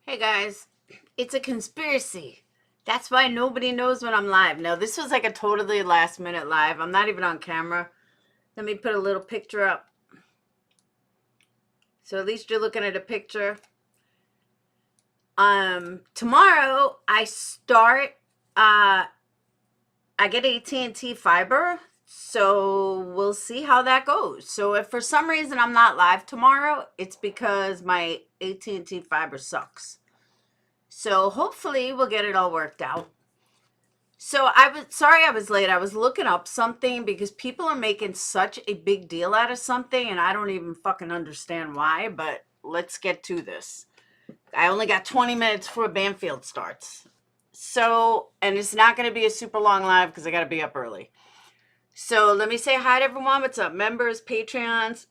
Hey guys, it's a conspiracy. That's why nobody knows when I'm live. No, this was like a totally last minute live. I'm not even on camera. Let me put a little picture up. So at least you're looking at a picture. Tomorrow I start I get AT&T fiber, so we'll see how that goes. So if for some reason I'm not live tomorrow, it's because my AT&T fiber sucks. So hopefully we'll get it all worked out. So sorry I was late. I was looking up something because people are making such a big deal out of something and I don't even fucking understand why, but let's get to this. I only got 20 minutes before Banfield starts. So, and it's not going to be a super long live because I got to be up early. So let me say hi to everyone. What's up? Members, Patreons,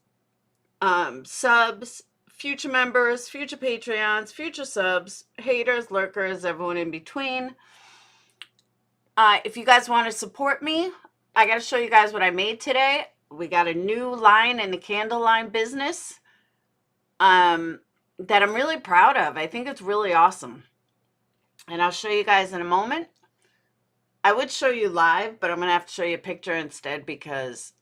subs, future members, future Patreons, future subs, haters, lurkers, everyone in between. If you guys want to support me, I got to show you guys what I made today. We got a new line in the candle line business that I'm really proud of. I think it's really awesome. And I'll show you guys in a moment. I would show you live, but I'm going to have to show you a picture instead because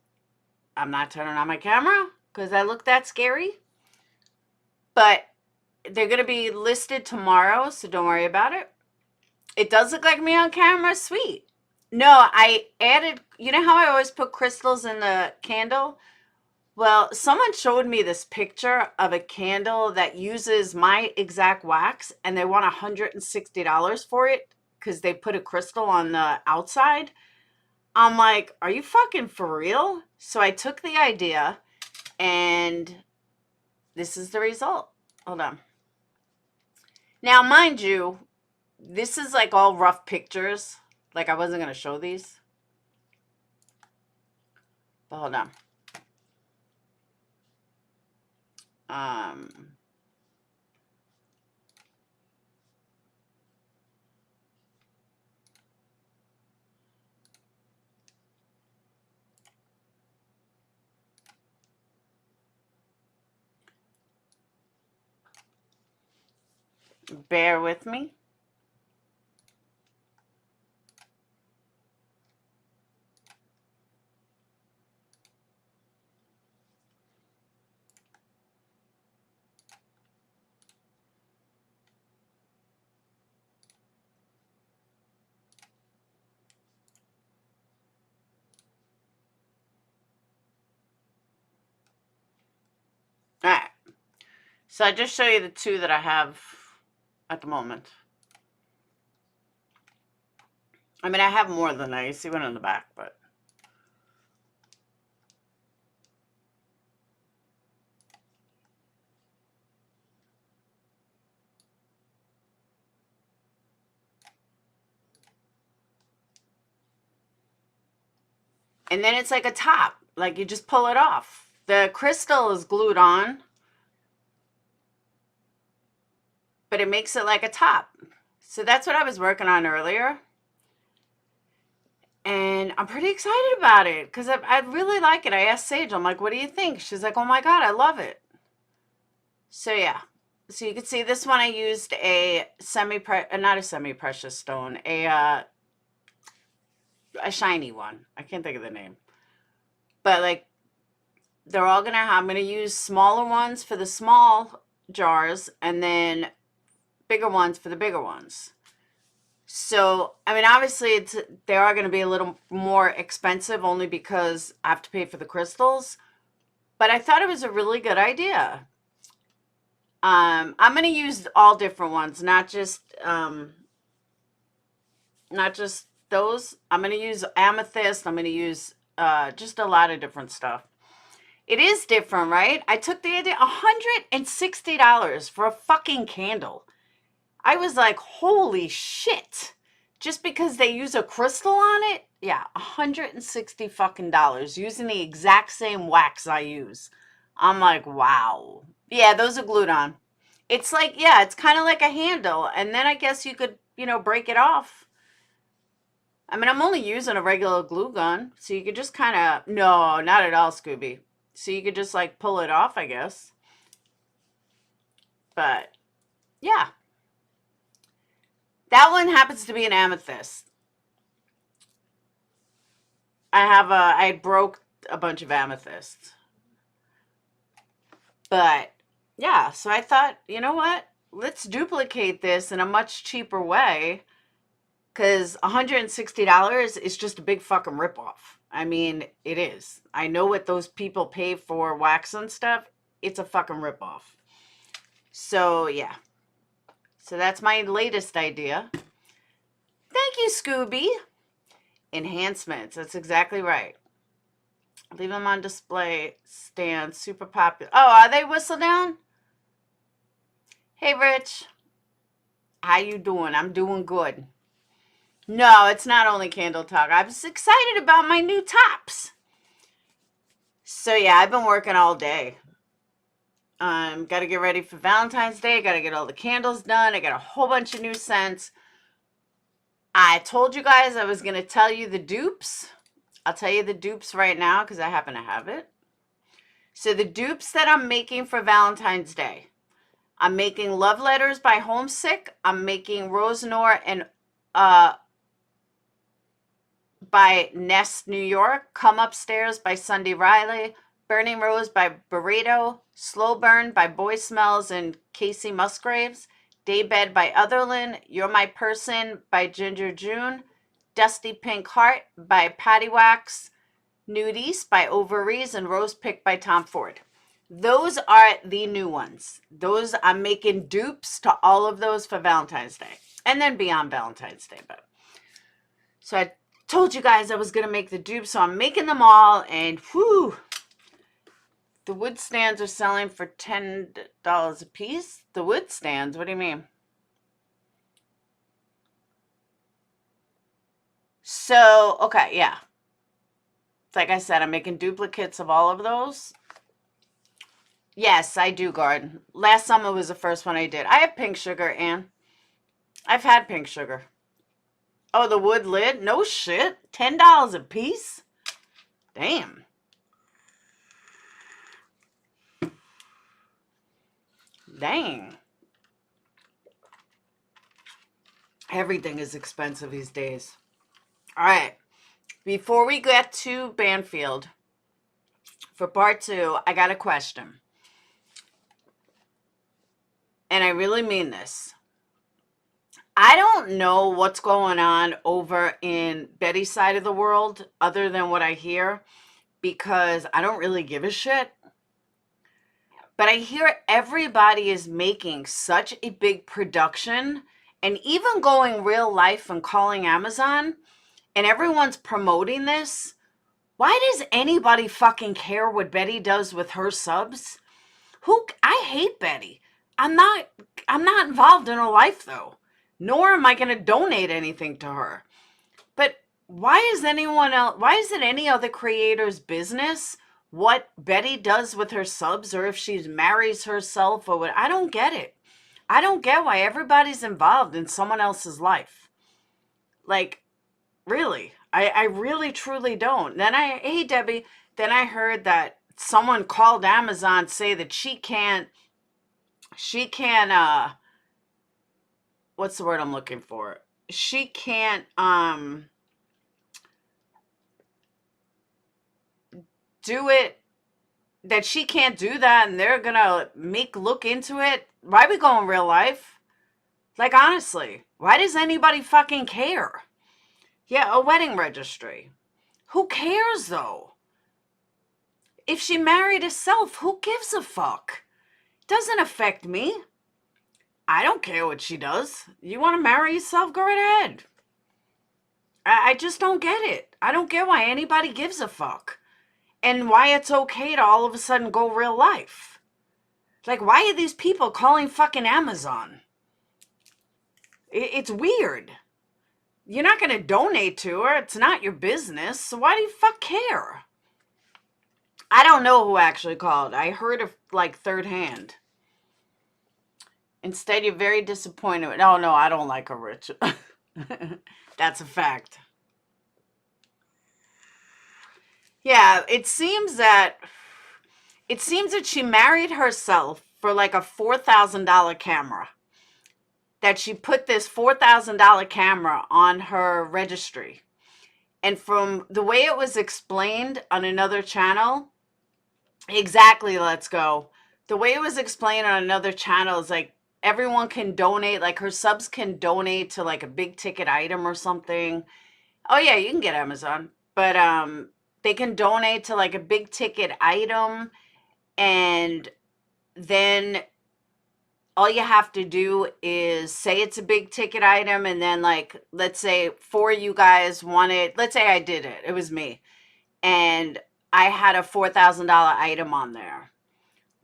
I'm not turning on my camera because I look that scary. But they're going to be listed tomorrow, so don't worry about it. It does look like me on camera. Sweet. No, I added, you know how I always put crystals in the candle? Well, someone showed me this picture of a candle that uses my exact wax and they want $160 for it because they put a crystal on the outside. I'm like, are you fucking for real? So I took the idea and this is the result. Hold on. Now, mind you, this is like all rough pictures. Like I wasn't going to show these. But hold on. Bear with me. All right. So I just show you the two that I have at the moment. I mean, I have more than that. You see one in the back, but. And then it's like a top, like you just pull it off. The crystal is glued on, but it makes it like a top. So that's what I was working on earlier. And I'm pretty excited about it because I really like it. I asked Sage, I'm like, what do you think? She's like, oh my God, I love it. So yeah. So you can see this one I used a not a semi-precious stone, a shiny one. I can't think of the name. But like they're all gonna have, I'm gonna use smaller ones for the small jars and then bigger ones for the bigger ones. So, I mean, obviously they are going to be a little more expensive only because I have to pay for the crystals, but I thought it was a really good idea. I'm going to use all different ones, not just those. I'm going to use amethyst. I'm going to use just a lot of different stuff. It is different, right? I took the idea, $160 for a fucking candle. I was like, holy shit. Just because they use a crystal on it? Yeah, $160 fucking dollars using the exact same wax I use. I'm like, wow. Yeah, those are glued on. It's like, yeah, it's kind of like a handle. And then I guess you could, break it off. I mean, I'm only using a regular glue gun. So you could just kind of, no, not at all, Scooby. So you could just like pull it off, I guess. But yeah. That one happens to be an amethyst. I broke a bunch of amethysts. But yeah, so I thought, you know what? Let's duplicate this in a much cheaper way, because $160 is just a big fucking ripoff. I mean, it is. I know what those people pay for wax and stuff. It's a fucking ripoff. So yeah. So that's my latest idea. Thank you, Scooby. Enhancements. That's exactly right. Leave them on display stand. Super popular. Oh, are they whistle down? Hey, Rich. How you doing? I'm doing good. No, it's not only Candle Talk. I was excited about my new tops. So yeah, I've been working all day. Got to get ready for Valentine's Day. Got to get all the candles done. I got a whole bunch of new scents. I told you guys I was going to tell you the dupes. I'll tell you the dupes right now because I happen to have it. So the dupes that I'm making for Valentine's Day. I'm making Love Letters by Homesick. I'm making Rose Noir and by Nest, New York. Come Upstairs by Sunday Riley. Burning Rose by Burrito. Slow Burn by Boy Smells and Casey Musgraves. Daybed by Otherland. You're My Person by Ginger June. Dusty Pink Heart by Patty Wax. Nude East by Overease and Rose Pick by Tom Ford. Those are the new ones. Those, I'm making dupes to all of those for Valentine's Day. And then beyond Valentine's Day. But so I told you guys I was going to make the dupes, so I'm making them all, and whew, the wood stands are selling for $10 a piece. The wood stands, what do you mean? So, okay, yeah. Like I said, I'm making duplicates of all of those. Yes, I do garden. Last summer was the first one I did. I have pink sugar, Anne. I've had pink sugar. Oh, the wood lid? No shit. $10 a piece? Damn. Dang. Everything is expensive these days. All right. Before we get to Banfield, for part 2, I got a question. And I really mean this. I don't know what's going on over in Betty's side of the world other than what I hear, because I don't really give a shit. But I hear everybody is making such a big production and even going real life and calling Amazon, and everyone's promoting this. Why does anybody fucking care what Betty does with her subs? I hate Betty. I'm not involved in her life though. Nor am I going to donate anything to her. But why is it any other creator's business what Betty does with her subs, or if she marries herself or what? I don't get it. I don't get why everybody's involved in someone else's life. Like, really. I really, truly don't. Hey, Debbie, then I heard that someone called Amazon say that she can't, what's the word I'm looking for? She can't, do it, that she can't do that, and they're gonna look into it. Why we go in real life? Like, honestly, why does anybody fucking care? Yeah, a wedding registry. Who cares, though? If she married herself, who gives a fuck? Doesn't affect me. I don't care what she does. You want to marry yourself? Go right ahead. I just don't get it. I don't get why anybody gives a fuck. And why it's okay to all of a sudden go real life. Like, why are these people calling fucking Amazon? It's weird. You're not going to donate to her. It's not your business. So why do you fuck care? I don't know who actually called. I heard of, like, third hand. Instead, you're very disappointed. Oh, no, I don't like her, Rich. That's a fact. Yeah, it seems that she married herself for like a $4,000 camera. that she put this $4,000 camera on her registry. And from the way it was explained on another channel, exactly, let's go. The way it was explained on another channel is like everyone can donate, like her subs can donate to like a big ticket item or something. Oh yeah, you can get Amazon. But they can donate to like a big ticket item, and then all you have to do is say it's a big ticket item, and then like let's say four you guys wanted, let's say I did it, it was me, and I had a $4,000 item on there.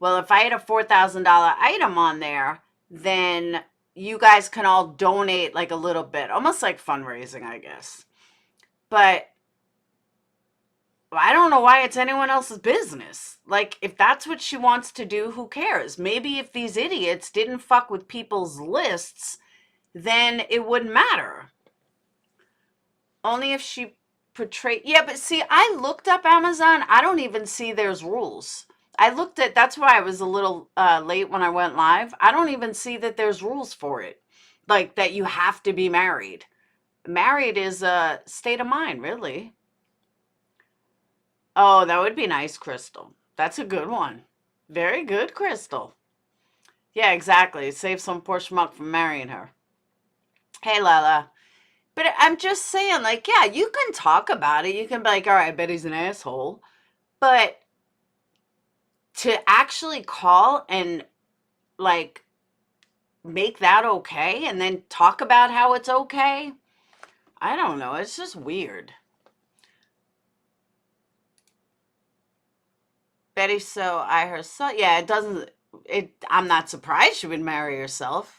Well, if I had a $4,000 item on there, then you guys can all donate like a little bit, almost like fundraising, I guess. But I don't know why it's anyone else's business. Like, if that's what she wants to do, who cares? Maybe if these idiots didn't fuck with people's lists, then it wouldn't matter. Only if she portrayed... Yeah, but see, I looked up Amazon. I don't even see there's rules. I looked at... That's why I was a little late when I went live. I don't even see that there's rules for it. Like, that you have to be married. Married is a state of mind, really. Oh, that would be nice, Crystal. That's a good one. Very good, Crystal. Yeah, exactly. Save some poor schmuck from marrying her. Hey, Lala. But I'm just saying, like, yeah, you can talk about it. You can be like, all right, I bet he's an asshole. But to actually call and, like, make that okay and then talk about how it's okay, I don't know. It's just weird. Betty, so I herself, yeah, it doesn't, I'm not surprised she would marry herself.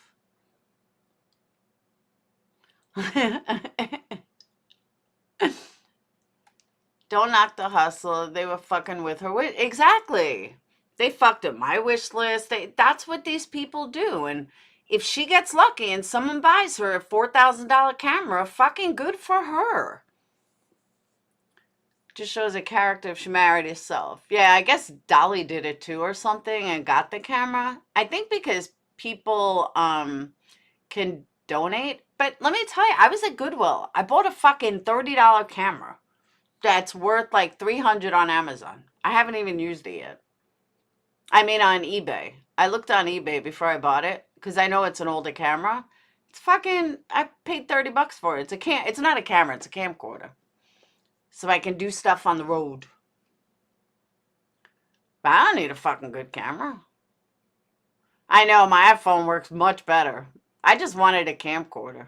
Don't knock the hustle. They were fucking with her. Exactly. They fucked up my wish list. That's what these people do. And if she gets lucky and someone buys her a $4,000 camera, fucking good for her. Just shows a character if she married herself. Yeah, I guess Dolly did it too or something and got the camera. I think because people can donate. But let me tell you, I was at Goodwill. I bought a fucking $30 camera that's worth like $300 on Amazon. I haven't even used it yet. I mean on eBay. I looked on eBay before I bought it because I know it's an older camera. It's fucking, I paid $30 for it. It's not a camera, it's a camcorder. So I can do stuff on the road. But I don't need a fucking good camera. I know, my iPhone works much better. I just wanted a camcorder.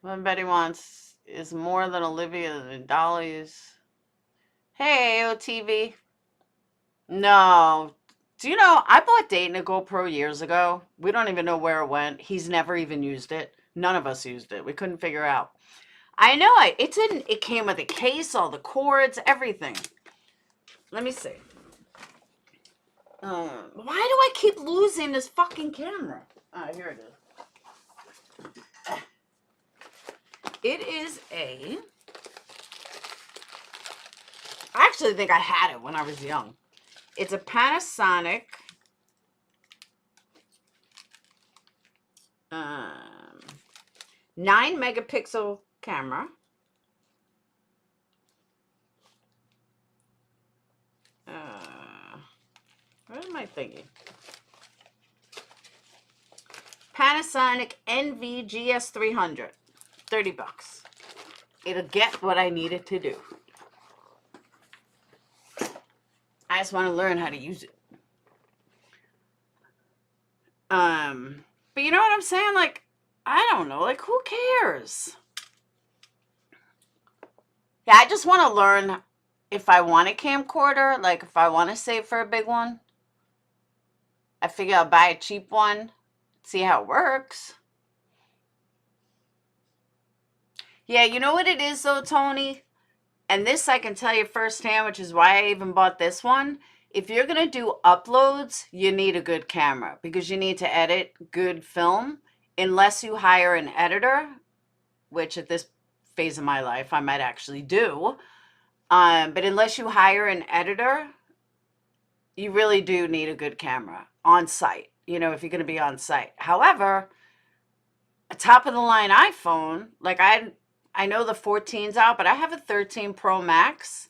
What Betty wants is more than Olivia and Dolly's. Hey, OTV. No. Do you know, I bought Dayton a GoPro years ago. We don't even know where it went. He's never even used it. None of us used it. We couldn't figure out. I know, it came with a case, all the cords, everything. Let me see. Why do I keep losing this fucking camera? Here it is. It is a... I actually think I had it when I was young. It's a Panasonic 9-megapixel camera. Where am I thinking? Panasonic NVGS300. $30. It'll get what I need it to do. I just want to learn how to use it. But you know what I'm saying? Like, I don't know. Like, who cares? Yeah, I just want to learn if I want a camcorder, like if I want to save for a big one. I figure I'll buy a cheap one, see how it works. Yeah, you know what it is though, Tony? And this I can tell you firsthand, which is why I even bought this one. If you're going to do uploads, you need a good camera because you need to edit good film. Unless you hire an editor, which at this phase of my life I might actually do. But unless you hire an editor, you really do need a good camera on site. you know, if you're going to be on site. However, a top of the line iPhone, like I know the 14's out, but I have a 13 Pro Max.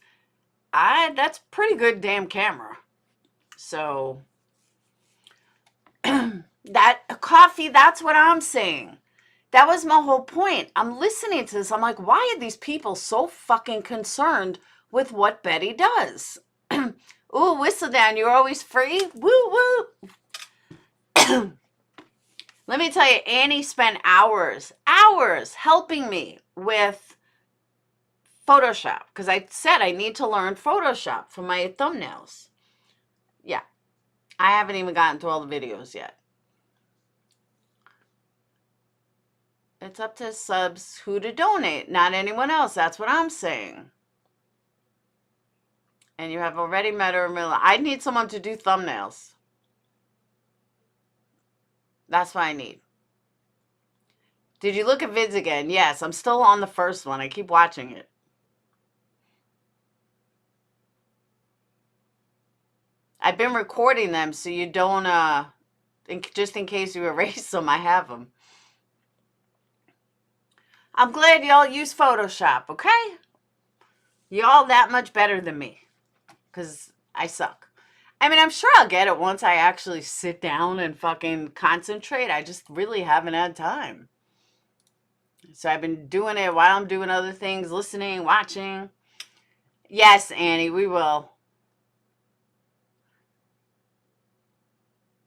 That's pretty good damn camera. So that coffee, that's what I'm saying. That was my whole point. I'm listening to this. I'm like, why are these people so fucking concerned with what Betty does? Ooh, whistle down. You're always free. Woo woo. Let me tell you, Annie spent hours helping me with Photoshop because I said I need to learn Photoshop for my thumbnails. Yeah, I haven't even gotten to all the videos yet. It's up to subs who to donate, not anyone else. That's what I'm saying. And you have already met her. I need someone to do thumbnails. That's what I need. Did you look at vids again? Yes, I'm still on the first one. I keep watching it. I've been recording them so you don't, just in case you erase them, I have them. I'm glad y'all use Photoshop, okay? Y'all that much better than me, because I suck. I mean, I'm sure I'll get it once I actually sit down and fucking concentrate. I just really haven't had time. So I've been doing it while I'm doing other things, listening, watching. Yes, Annie, we will.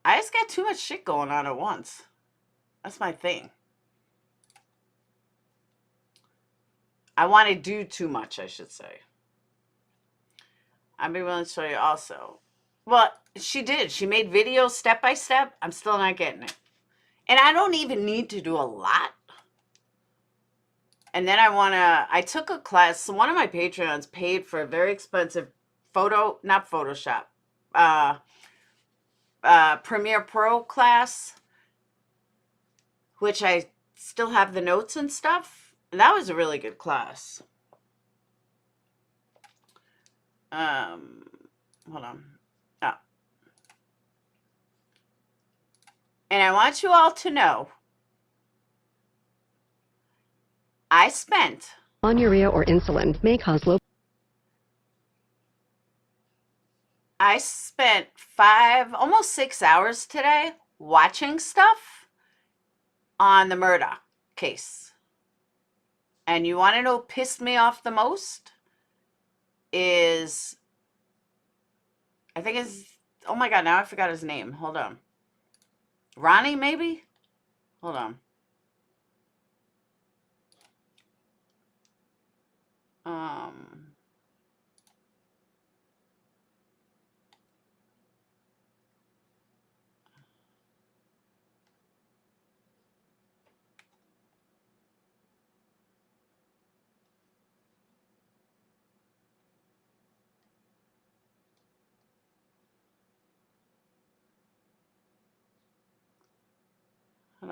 I just got too much shit going on at once. That's my thing. I want to do too much, I should say. I'd be willing to show you also. Well, she did. She made videos step by step. I'm still not getting it. And I don't even need to do a lot. And then I took a class. So one of my Patreons paid for a very expensive not Photoshop, Premiere Pro class, which I still have the notes and stuff. And that was a really good class. Hold on. Oh. And I want you all to know, I spent on urea or insulin may cause low. I spent almost 6 hours today watching stuff on the Murdough case. And you want to know what pissed me off the most? Is, I think it's, oh my God, now I forgot his name. Hold on. Ronnie, maybe? Hold on. Hold on.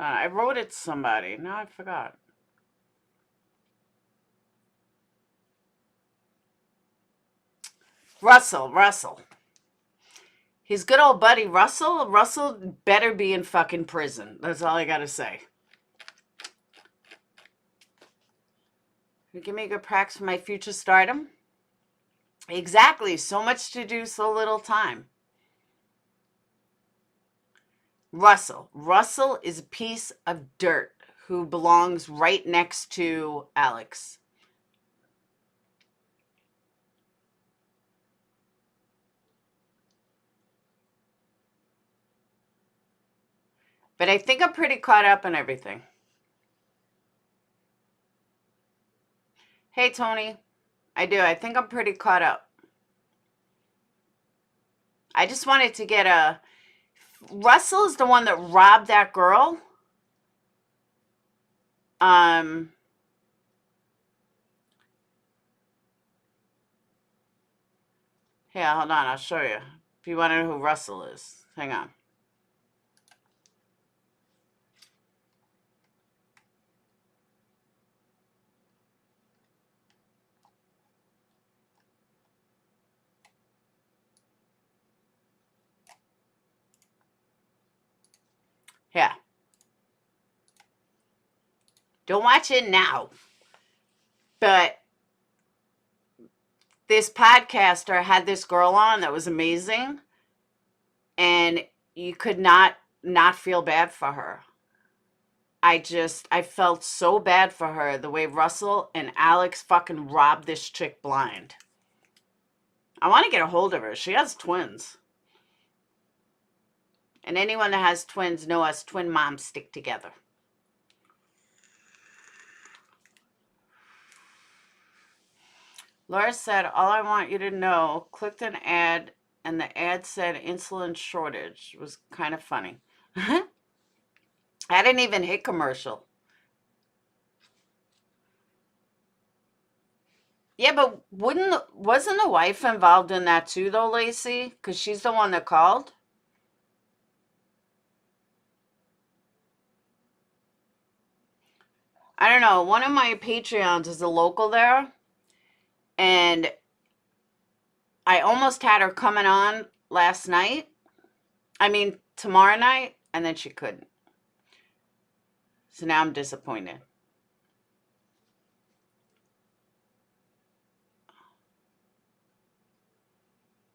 I wrote it to somebody. Now I forgot. Russell. His good old buddy Russell. Russell better be in fucking prison. That's all I gotta say. Give me a good practice for my future stardom. Exactly. So much to do, so little time. Russell is a piece of dirt who belongs right next to Alex. But I think I'm pretty caught up in everything. Hey, Tony. I do. I think I'm pretty caught up. I just wanted to get Russell is the one that robbed that girl. Yeah, hold on. I'll show you. If you want to know who Russell is. Hang on. Yeah. Don't watch it now. But this podcaster had this girl on that was amazing. And you could not feel bad for her. I felt so bad for her the way Russell and Alex fucking robbed this chick blind. I want to get a hold of her. She has twins. And anyone that has twins know us twin moms stick together. Laura said, all I want you to know, clicked an ad and the ad said insulin shortage. It was kind of funny. I didn't even hit commercial. Yeah, but wasn't the wife involved in that too, though, Lacey? Because she's the one that called. I don't know. One of my Patreons is a local there, and I almost had her coming on last night. I mean, tomorrow night, and then she couldn't. So now I'm disappointed.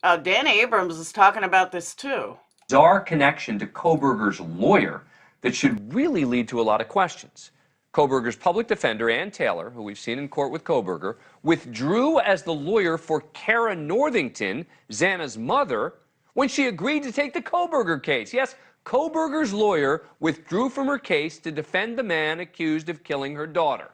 Oh, Dan Abrams is talking about this too. Bizarre connection to Coburger's lawyer that should really lead to a lot of questions. Coburger's public defender, Ann Taylor, who we've seen in court with Coburger, withdrew as the lawyer for Kara Northington, Xana's mother, when she agreed to take the Coburger case. Yes, Coburger's lawyer withdrew from her case to defend the man accused of killing her daughter.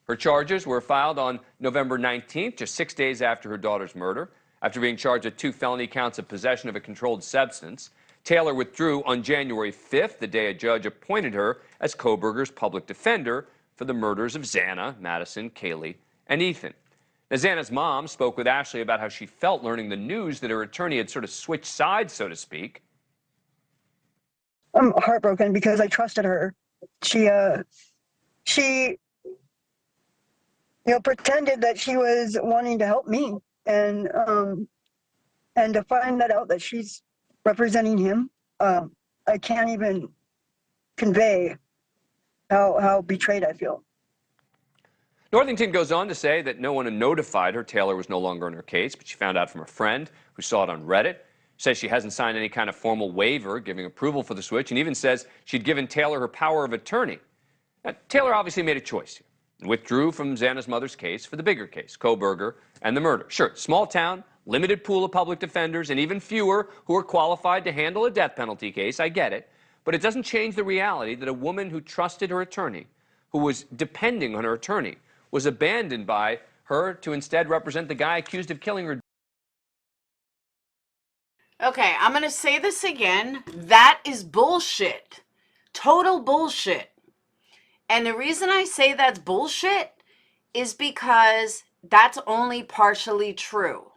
Her charges were filed on November 19th, just 6 days after her daughter's murder. After being charged with 2 felony counts of possession of a controlled substance, Taylor withdrew on January 5th, the day a judge appointed her as Coburger's public defender for the murders of Xana, Madison, Kaylee, and Ethan. Now, Xana's mom spoke with Ashley about how she felt learning the news that her attorney had sort of switched sides, so to speak. I'm heartbroken because I trusted her. She pretended that she was wanting to help me, and to find that out that she's representing him, I can't even convey how betrayed I feel. Northington goes on to say that no one had notified her Taylor was no longer in her case, but she found out from a friend who saw it on Reddit. Says she hasn't signed any kind of formal waiver giving approval for the switch, and even says she'd given Taylor her power of attorney. Now, Taylor obviously made a choice here and withdrew from Xana's mother's case for the bigger case, Coburger and the murder. Sure, small town, limited pool of public defenders, and even fewer who are qualified to handle a death penalty case. I get it. But it doesn't change the reality that a woman who trusted her attorney, who was depending on her attorney, was abandoned by her to instead represent the guy accused of killing her. Okay, I'm going to say this again. That is bullshit. Total bullshit. And the reason I say that's bullshit is because that's only partially true.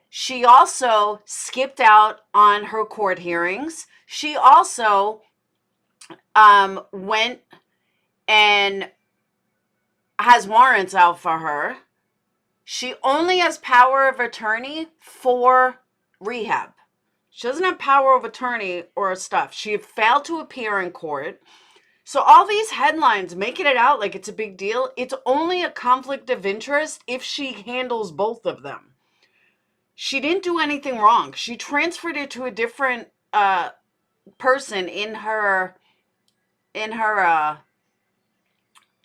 She also skipped out on her court hearings. She also went and has warrants out for her. She only has power of attorney for rehab. She doesn't have power of attorney or stuff. She failed to appear in court. So all these headlines making it out like it's a big deal, it's only a conflict of interest if she handles both of them. She didn't do anything wrong. She transferred it to a different person in her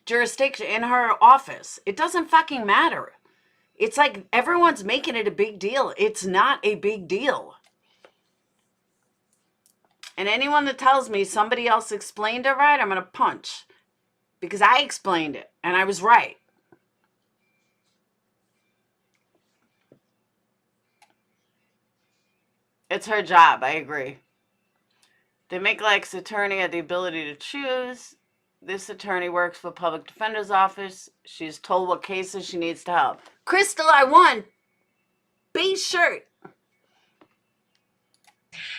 jurisdiction, in her office. It doesn't fucking matter. It's like everyone's making it a big deal. It's not a big deal. And anyone that tells me somebody else explained it right, I'm going to punch. Because I explained it, and I was right. It's her job, I agree. They make Lex's attorney had the ability to choose. This attorney works for public defender's office. She's told what cases she needs to help. Crystal, I won. Beige shirt.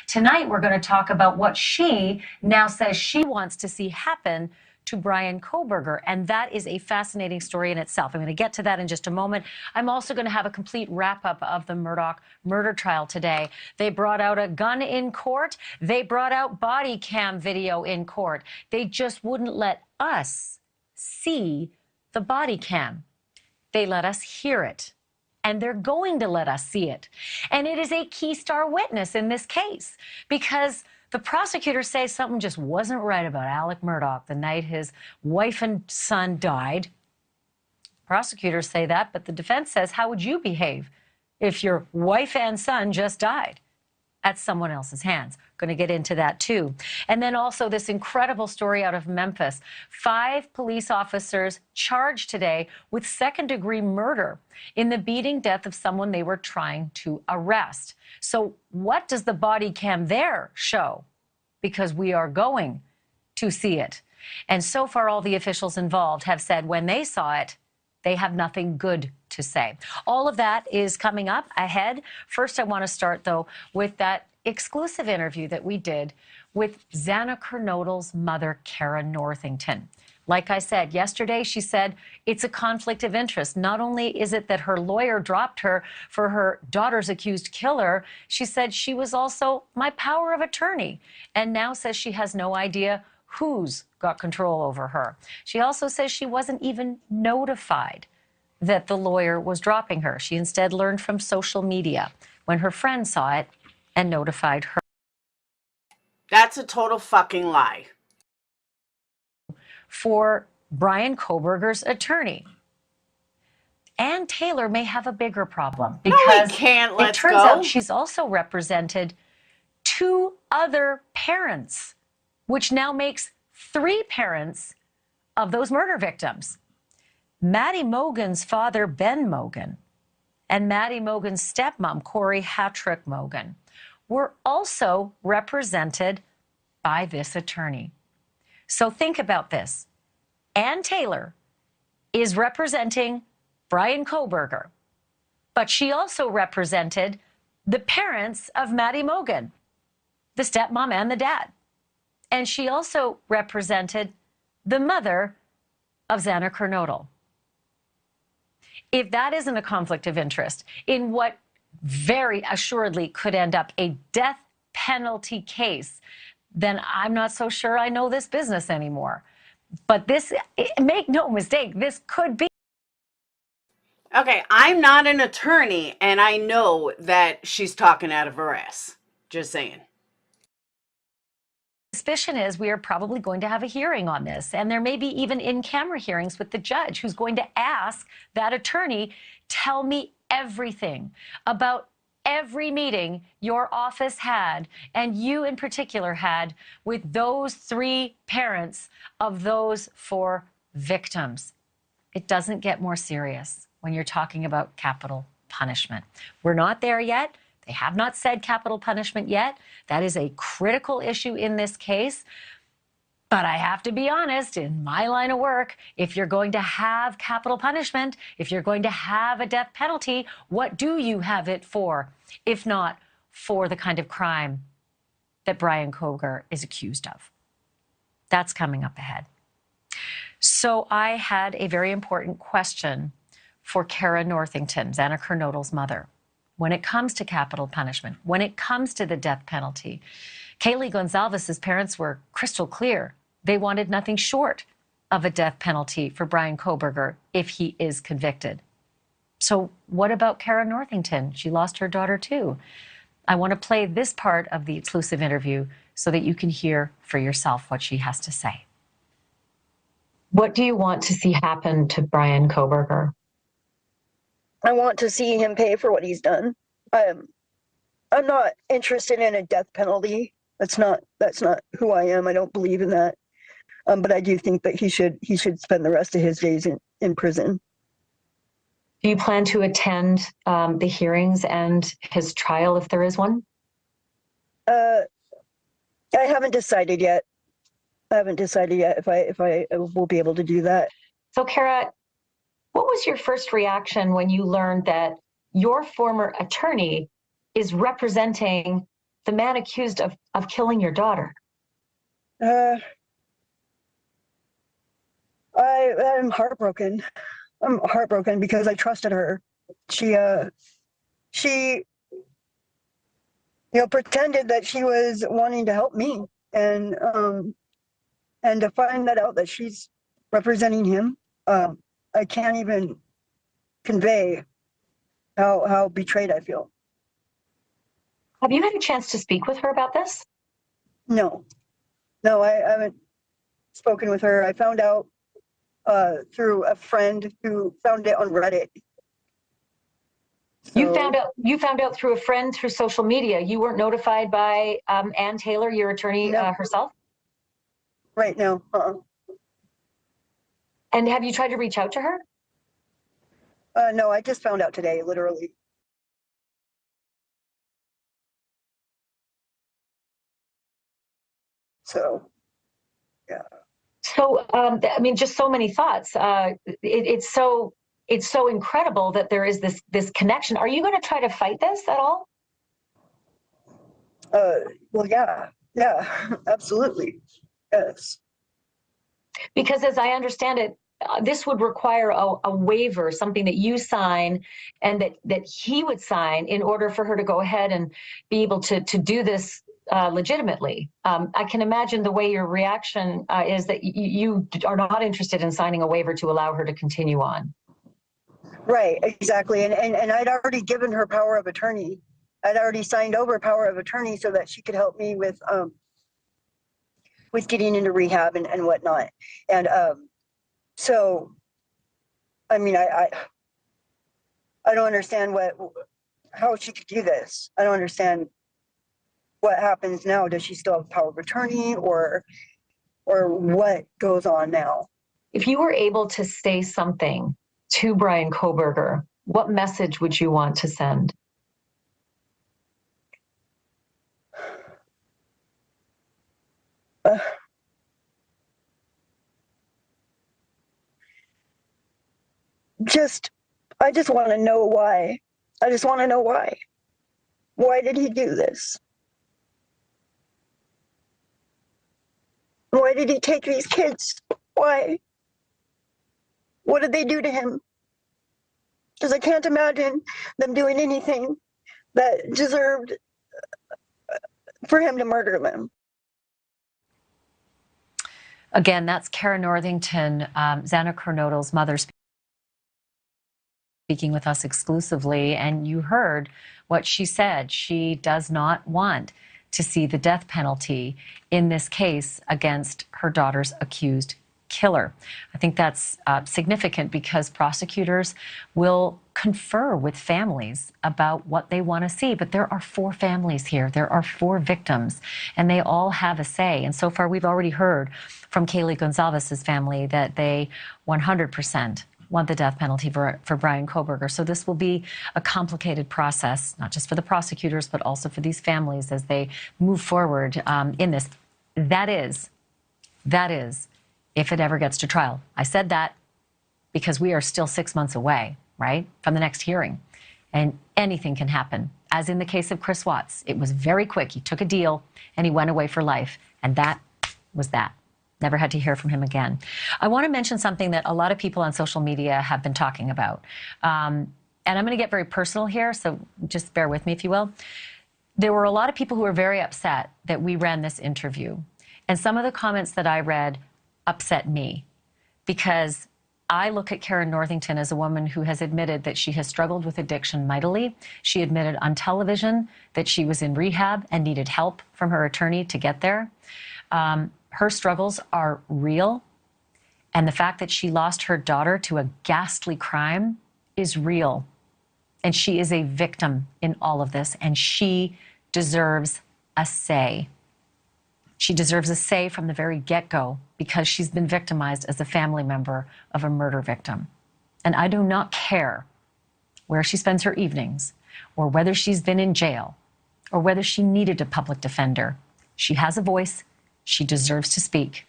Tonight, we're going to talk about what she now says she wants to see happen to Bryan Kohberger, and that is a fascinating story in itself. I'm going to get to that in just a moment. I'm also going to have a complete wrap-up of the Murdoch murder trial today. They brought out a gun in court. They brought out body cam video in court. They just wouldn't let us see the body cam. They let us hear it. And they're going to let us see it. And it is a key star witness in this case because the prosecutors say something just wasn't right about Alec Murdoch the night his wife and son died. Prosecutors say that, but the defense says, how would you behave if your wife and son just died at someone else's hands? Going to get into that too. And then also this incredible story out of Memphis. 5 police officers charged today with second-degree murder in the beating death of someone they were trying to arrest. So what does the body cam there show? Because we are going to see it. And so far, all the officials involved have said when they saw it, they have nothing good to say. All of that is coming up ahead. First, I want to start, though, with that exclusive interview that we did with Xana Kernodle's mother, Kara Northington. Like I said yesterday, she said it's a conflict of interest. Not only is it that her lawyer dropped her for her daughter's accused killer, she said she was also my power of attorney, and now says she has no idea who's got control over her. She also says she wasn't even notified that the lawyer was dropping her. She instead learned from social media when her friend saw it and notified her. That's a total fucking lie. For Bryan Kohberger's attorney. Ann Taylor may have a bigger problem because it turns out she's also represented 2 other parents, which now makes 3 parents of those murder victims. Maddie Mogan's father, Ben Mogan, and Maddie Mogan's stepmom, Corey Hattrick Mogan, were also represented by this attorney. So think about this. Ann Taylor is representing Bryan Kohberger, but she also represented the parents of Maddie Mogan, the stepmom and the dad. And she also represented the mother of Xana Kernodle. If that isn't a conflict of interest in what very assuredly could end up a death penalty case, then I'm not so sure I know this business anymore. But this, make no mistake, this could be. Okay, I'm not an attorney, and I know that she's talking out of her ass. Just saying. Suspicion is we are probably going to have a hearing on this, and there may be even in-camera hearings with the judge who's going to ask that attorney, tell me everything about every meeting your office had, and you in particular had, with those 3 parents of those 4 victims. It doesn't get more serious when you're talking about capital punishment. We're not there yet. They have not said capital punishment yet. That is a critical issue in this case. But I have to be honest, in my line of work, if you're going to have capital punishment, if you're going to have a death penalty, what do you have it for, if not for the kind of crime that Bryan Kohberger is accused of? That's coming up ahead. So I had a very important question for Kara Northington, Xana Kernodle's mother. When it comes to capital punishment, when it comes to the death penalty, Kaylee Gonzalez's parents were crystal clear. They wanted nothing short of a death penalty for Bryan Kohberger if he is convicted. So what about Kara Northington? She lost her daughter too. I want to play this part of the exclusive interview so that you can hear for yourself what she has to say. What do you want to see happen to Bryan Kohberger? I want to see him pay for what he's done. I'm not interested in a death penalty. That's not who I am. I don't believe in that. But I do think that he should spend the rest of his days in prison. Do you plan to attend the hearings and his trial if there is one? I haven't decided yet. If I will be able to do that. So, Kara, what was your first reaction when you learned that your former attorney is representing the man accused of killing your daughter? I'm heartbroken. I'm heartbroken because I trusted her. She, pretended that she was wanting to help me, and to find that out that she's representing him, I can't even convey how betrayed I feel. Have you had a chance to speak with her about this? No, I haven't spoken with her. I found out through a friend who found it on Reddit. You found out through a friend through social media. You weren't notified by Ann Taylor, your attorney, No. herself? Right now. And have you tried to reach out to her? No, I just found out today, literally. So, yeah. So, I mean, just so many thoughts. It's so incredible that there is this connection. Are you going to try to fight this at all? Well, yeah, absolutely, yes. Because as I understand it, this would require a waiver, something that you sign and that he would sign in order for her to go ahead and be able to do this legitimately. I can imagine the way your reaction is that you are not interested in signing a waiver to allow her to continue on. Right, exactly. And I'd already given her power of attorney. I'd already signed over power of attorney so that she could help me with getting into rehab and whatnot. And so, I mean, I don't understand how she could do this. I don't understand what happens now. Does she still have power of attorney, or what goes on now? If you were able to say something to Bryan Kohberger, what message would you want to send? I just want to know why. I just want to know why. Why did he do this? Why did he take these kids? Why? What did they do to him? Because I can't imagine them doing anything that deserved for him to murder them. Again, that's Kara Northington, Xana Kernodle's mother, speaking with us exclusively, and you heard what she said. She does not want to see the death penalty in this case against her daughter's accused killer. I think that's significant because prosecutors will confer with families about what they want to see. But there are 4 families here. There are 4 victims, and they all have a say. And so far, we've already heard from Kaylee Gonzalez's family that they 100% want the death penalty for Bryan Kohberger. So this will be a complicated process, not just for the prosecutors, but also for these families as they move forward in this. That is, if it ever gets to trial. I said that because we are still 6 months away, right, from the next hearing. And anything can happen. As in the case of Chris Watts, it was very quick. He took a deal and he went away for life. And that was that. Never had to hear from him again. I want to mention something that a lot of people on social media have been talking about. And I'm going to get very personal here, so just bear with me, if you will. There were a lot of people who were very upset that we ran this interview. And some of the comments that I read upset me because I look at Kara Northington as a woman who has admitted that she has struggled with addiction mightily. She admitted on television that she was in rehab and needed help from her attorney to get there. Her struggles are real. And the fact that she lost her daughter to a ghastly crime is real. And she is a victim in all of this. And she deserves a say. She deserves a say from the very get-go because she's been victimized as a family member of a murder victim. And I do not care where she spends her evenings or whether she's been in jail or whether she needed a public defender. She has a voice. She deserves to speak.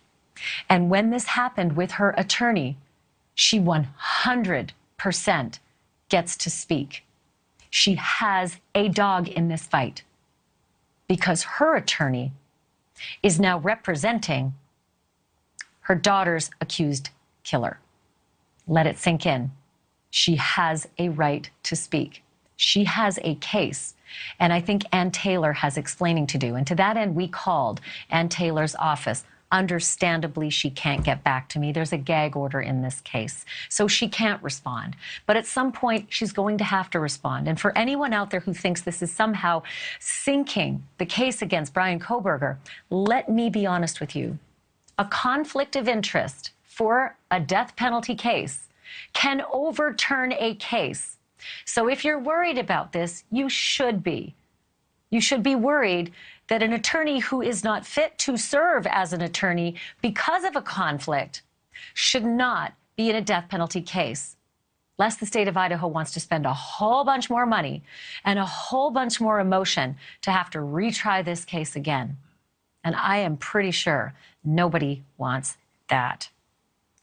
And when this happened with her attorney, she 100% gets to speak. She has a dog in this fight because her attorney is now representing her daughter's accused killer. Let it sink in. She has a right to speak. She has a case. And I think Ann Taylor has explaining to do. And to that end, we called Ann Taylor's office. Understandably, she can't get back to me. There's a gag order in this case, so she can't respond. But at some point, she's going to have to respond. And for anyone out there who thinks this is somehow sinking the case against Bryan Kohberger, let me be honest with you. A conflict of interest for a death penalty case can overturn a case. So if you're worried about this, you should be. You should be worried that an attorney who is not fit to serve as an attorney because of a conflict should not be in a death penalty case, lest the state of Idaho wants to spend a whole bunch more money and a whole bunch more emotion to have to retry this case again. And I am pretty sure nobody wants that.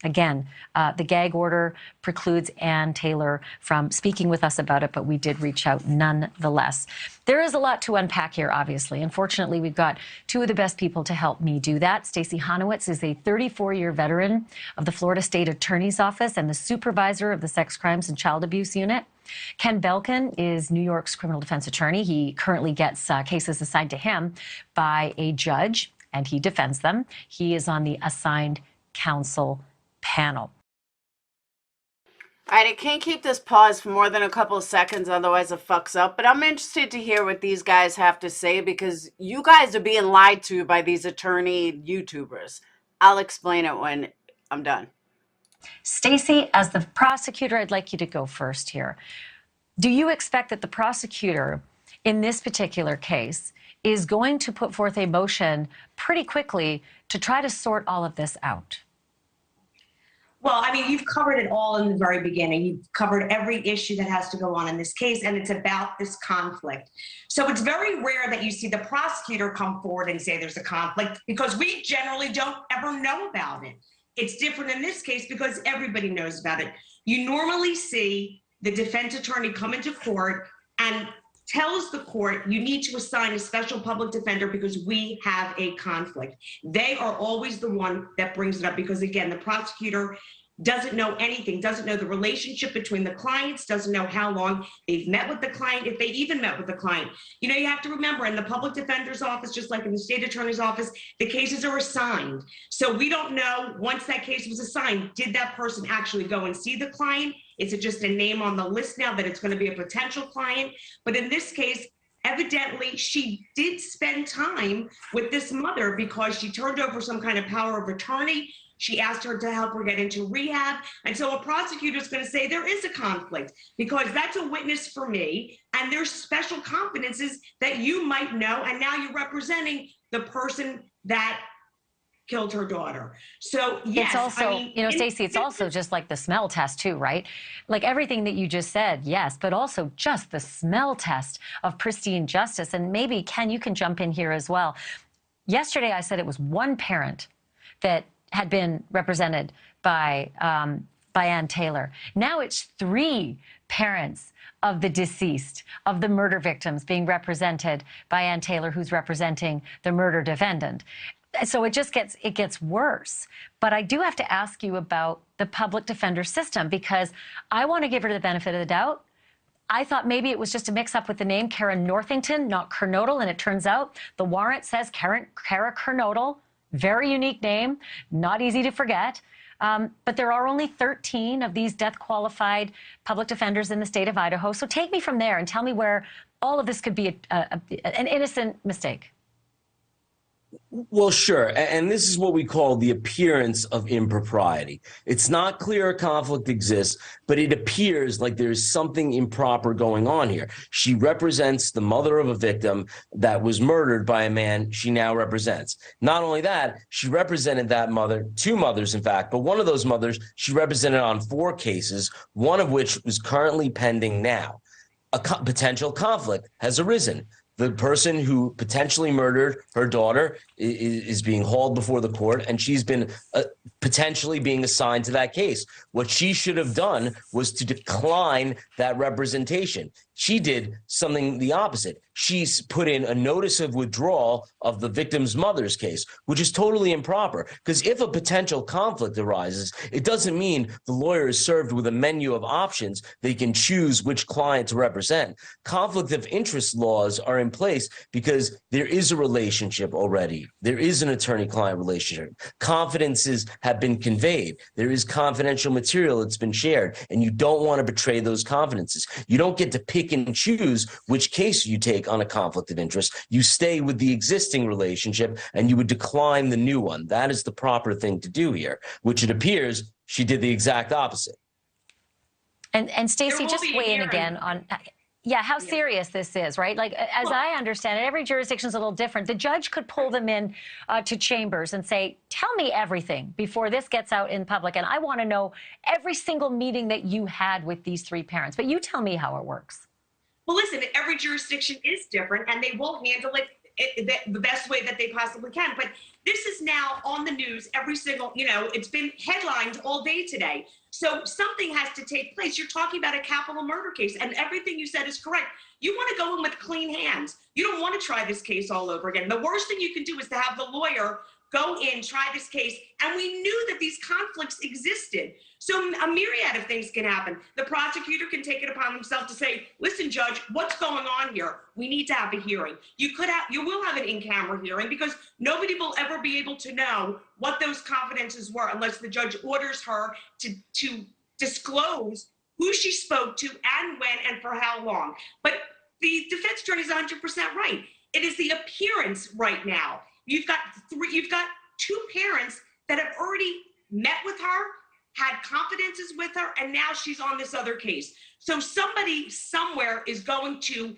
Again, the gag order precludes Ann Taylor from speaking with us about it, but we did reach out nonetheless. There is a lot to unpack here, obviously. Unfortunately, we've got two of the best people to help me do that. Stacey Honowitz is a 34-year veteran of the Florida State Attorney's Office and the supervisor of the Sex Crimes and Child Abuse Unit. Ken Belkin is New York's criminal defense attorney. He currently gets cases assigned to him by a judge, and he defends them. He is on the assigned counsel panel. All right, I can't keep this pause for more than a couple of seconds, otherwise it fucks up. But I'm interested to hear what these guys have to say because you guys are being lied to by these attorney YouTubers. I'll explain it when I'm done. Stacey, as the prosecutor, I'd like you to go first here. Do you expect that the prosecutor in this particular case is going to put forth a motion pretty quickly to try to sort all of this out? Well, I mean, you've covered it all in the very beginning. You've covered every issue that has to go on in this case, and it's about this conflict. So it's very rare that you see the prosecutor come forward and say there's a conflict because we generally don't ever know about it. It's different in this case because everybody knows about it. You normally see the defense attorney come into court and tells the court, you need to assign a special public defender because we have a conflict. They are always the one that brings it up because, again, the prosecutor doesn't know anything, doesn't know the relationship between the clients, doesn't know how long they've met with the client, if they even met with the client. You know, you have to remember in the public defender's office, just like in the state attorney's office, the cases are assigned. So we don't know, once that case was assigned, did that person actually go and see the client? Is it just a name on the list now that it's going to be a potential client? But in this case, evidently, she did spend time with this mother because she turned over some kind of power of attorney. She asked her to help her get into rehab. And so a prosecutor is going to say there is a conflict because that's a witness for me. And there's special confidences that you might know. And now you're representing the person that killed her daughter. So yes, it's also, I mean, you know, Stacey, it's also just like the smell test too, right? Like everything that you just said, yes, but also just the smell test of pristine justice. And maybe, Ken, you can jump in here as well. Yesterday, I said it was one parent that had been represented by Ann Taylor. Now it's three parents of the deceased, of the murder victims being represented by Ann Taylor, who's representing the murder defendant. So it just gets worse. But I do have to ask you about the public defender system because I want to give her the benefit of the doubt. I thought maybe it was just a mix-up with the name Karen Northington, not Kernodle, and it turns out the warrant says Kara Kernodle. Very unique name, not easy to forget. But there are only 13 of these death-qualified public defenders in the state of Idaho. So take me from there and tell me where all of this could be an innocent mistake. Well, sure. And this is what we call the appearance of impropriety. It's not clear a conflict exists, but it appears like there's something improper going on here. She represents the mother of a victim that was murdered by a man she now represents. Not only that, she represented that mother, two mothers, in fact, but one of those mothers she represented on 4 cases, one of which was currently pending now. A potential conflict has arisen. The person who potentially murdered her daughter is being hauled before the court, and she's been potentially being assigned to that case. What she should have done was to decline that representation. She did something the opposite. She's put in a notice of withdrawal of the victim's mother's case, which is totally improper. Because if a potential conflict arises, it doesn't mean the lawyer is served with a menu of options they can choose which client to represent. Conflict of interest laws are in place because there is a relationship already. There is an attorney-client relationship. Confidences have been conveyed. There is confidential material that's been shared, and you don't want to betray those confidences. You don't get to pick and choose which case you take on a conflict of interest. You stay with the existing relationship and you would decline the new one. That is the proper thing to do here, which it appears she did the exact opposite. And Stacey, just weigh in again on how serious this is, right? Like, as I understand it, every jurisdiction is a little different. The judge could pull them in to chambers and say, tell me everything before this gets out in public. And I want to know every single meeting that you had with these three parents. But you tell me how it works. Well, listen, every jurisdiction is different, and they will handle it the best way that they possibly can. But this is now on the news every single, it's been headlined all day today. So something has to take place. You're talking about a capital murder case, and everything you said is correct. You want to go in with clean hands. You don't want to try this case all over again. The worst thing you can do is to have the lawyer go in, try this case, and we knew that these conflicts existed. So a myriad of things can happen. The prosecutor can take it upon himself to say, listen, judge, what's going on here? We need to have a hearing. You will have an in-camera hearing because nobody will ever be able to know what those confidences were unless the judge orders her to disclose who she spoke to and when and for how long. But the defense attorney is 100% right. It is the appearance right now. You've got two parents that have already met with her, had confidences with her, and now she's on this other case. So somebody somewhere is going to,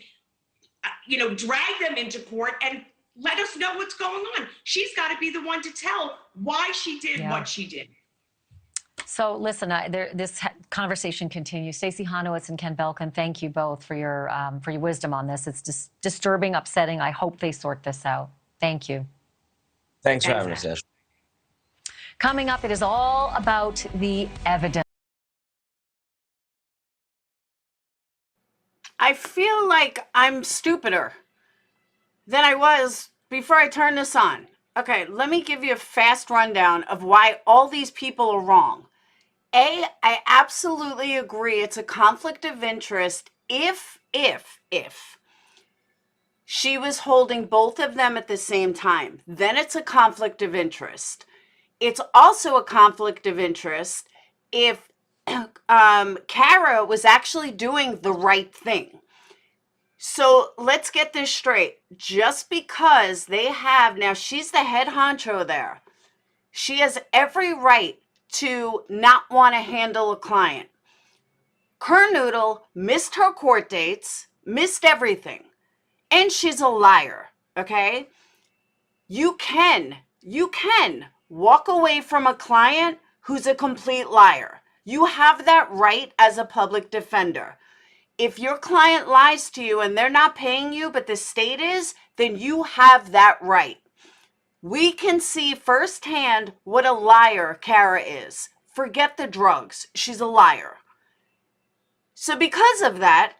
drag them into court and let us know what's going on. She's got to be the one to tell why she did what she did. So listen, this conversation continues. Stacey Honowitz and Ken Belkin, thank you both for your wisdom on this. It's disturbing, upsetting. I hope they sort this out. Thank you. Thanks for having us, Ash. Coming up, it is all about the evidence. I feel like I'm stupider than I was before I turned this on. Okay, let me give you a fast rundown of why all these people are wrong. I absolutely agree it's a conflict of interest if she was holding both of them at the same time. Then it's a conflict of interest. It's also a conflict of interest if Kara was actually doing the right thing. So let's get this straight. Just because they have, now she's the head honcho there, she has every right to not want to handle a client. Kernodle missed her court dates, missed everything. And she's a liar, okay? You can walk away from a client who's a complete liar. You have that right as a public defender. If your client lies to you and they're not paying you, but the state is, then you have that right. We can see firsthand what a liar Kara is. Forget the drugs. She's a liar. So because of that,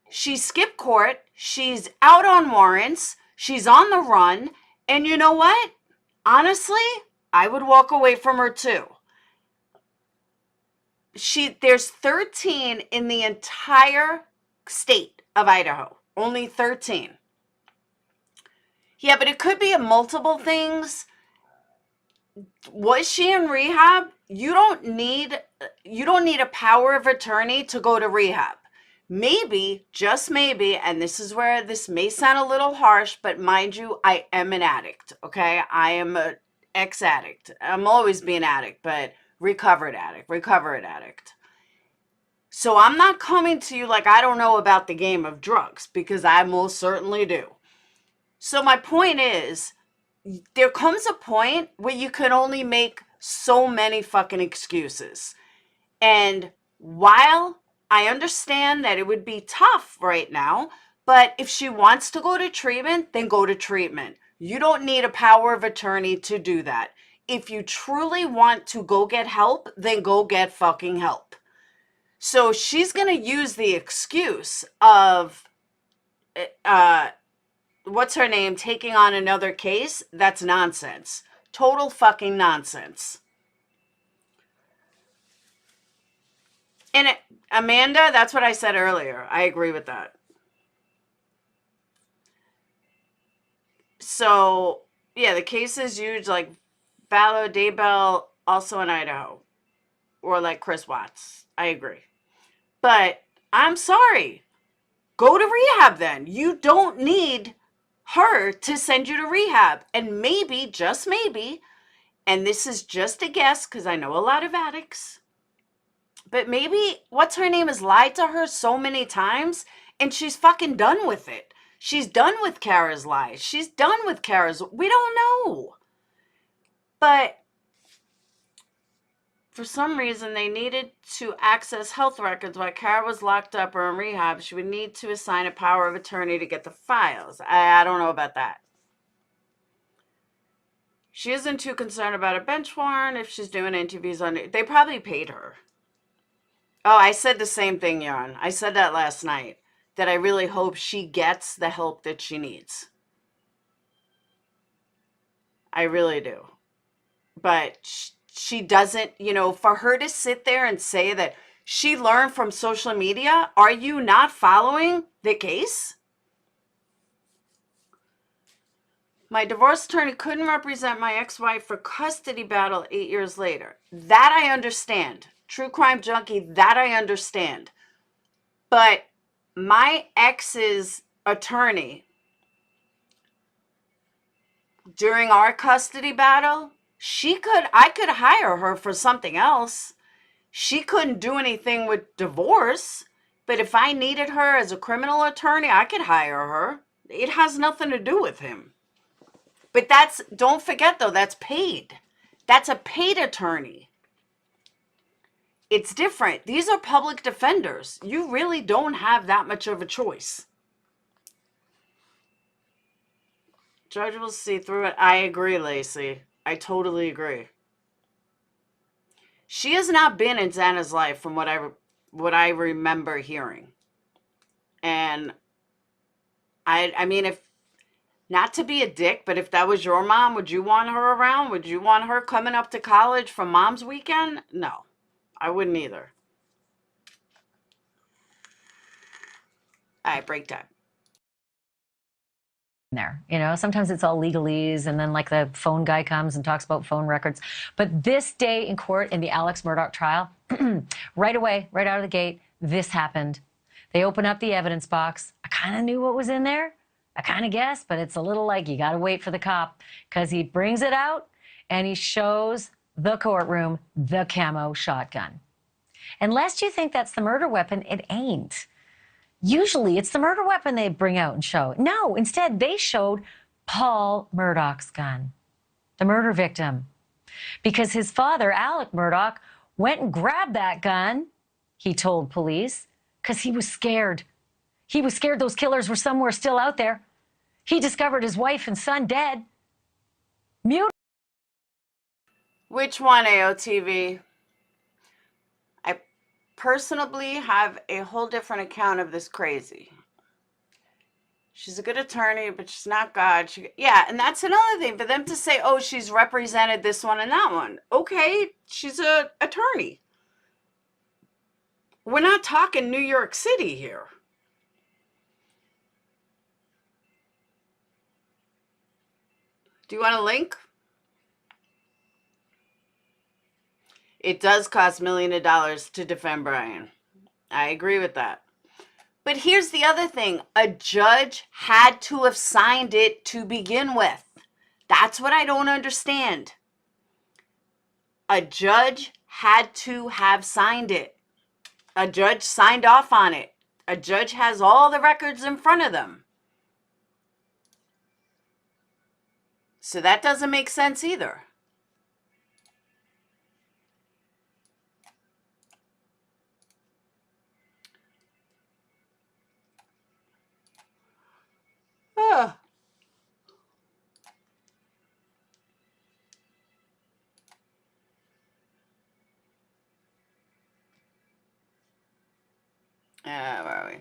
she skipped court. She's out on warrants. She's on the run. And you know what? Honestly, I would walk away from her too. There's 13 in the entire state of Idaho. Only 13. Yeah, but it could be a multiple things. Was she in rehab? You don't need a power of attorney to go to rehab. Maybe, just maybe, and this is where this may sound a little harsh, but mind you, I am an addict, okay? I am an ex-addict. I'm always be an addict, but recovered addict. So I'm not coming to you like I don't know about the game of drugs, because I most certainly do. So my point is, there comes a point where you can only make so many fucking excuses. And while I understand that it would be tough right now, but if she wants to go to treatment, then go to treatment. You don't need a power of attorney to do that. If you truly want to go get help, then go get fucking help. So she's going to use the excuse of what's her name taking on another case. That's nonsense. Total fucking nonsense. And Amanda, that's what I said earlier. I agree with that. So, yeah, the case is huge, like Vallow, Daybell, also in Idaho. Or like Chris Watts. I agree. But I'm sorry. Go to rehab then. You don't need her to send you to rehab. And maybe, just maybe, and this is just a guess because I know a lot of addicts, but maybe what's her name has lied to her so many times and she's fucking done with it. She's done with Kara's lies. She's done with Kara's. We don't know. But for some reason, they needed to access health records while Kara was locked up or in rehab. She would need to assign a power of attorney to get the files. I don't know about that. She isn't too concerned about a bench warrant if she's doing interviews on it. They probably paid her. Oh, I said the same thing, Jan. I said that last night, that I really hope she gets the help that she needs. I really do. But she doesn't, you know, for her to sit there and say that she learned from social media, are you not following the case? My divorce attorney couldn't represent my ex-wife for custody battle 8 years later. That I understand. True crime junkie, that I understand. But my ex's attorney, during our custody battle, I could hire her for something else. She couldn't do anything with divorce, but if I needed her as a criminal attorney, I could hire her. It has nothing to do with him. But don't forget though, that's paid. That's a paid attorney. It's different. These are public defenders. You really don't have that much of a choice. Judge will see through it. I agree, Lacey. I totally agree. She has not been in Xana's life from what I remember hearing. And I mean, if not to be a dick, but if that was your mom, would you want her around? Would you want her coming up to college for mom's weekend? No, I wouldn't either. All right, break time. There, you know, sometimes it's all legalese, and then like the phone guy comes and talks about phone records. But this day in court in the Alex Murdough trial, right away, right out of the gate, this happened. They open up the evidence box. I kind of knew what was in there. I kind of guessed, but it's a little like you got to wait for the cop, because he brings it out and he shows the courtroom the camo shotgun. And lest you think that's the murder weapon, it ain't. Usually it's the murder weapon they bring out and show. No, instead they showed Paul Murdaugh's gun, the murder victim, because his father, Alec Murdough, went and grabbed that gun, he told police, because he was scared. He was scared those killers were somewhere still out there. He discovered his wife and son dead. Mute. Which one, AOTV? I personally have a whole different account of this crazy. She's a good attorney, but she's not God. Yeah, and that's another thing. For them to say, oh, she's represented this one and that one. Okay, she's an attorney. We're not talking New York City here. Do you want a link? It does cost millions of dollars to defend Brian. I agree with that. But here's the other thing. A judge had to have signed it to begin with. That's what I don't understand. A judge had to have signed it. A judge signed off on it. A judge has all the records in front of them. So that doesn't make sense either. Ugh. Where are we?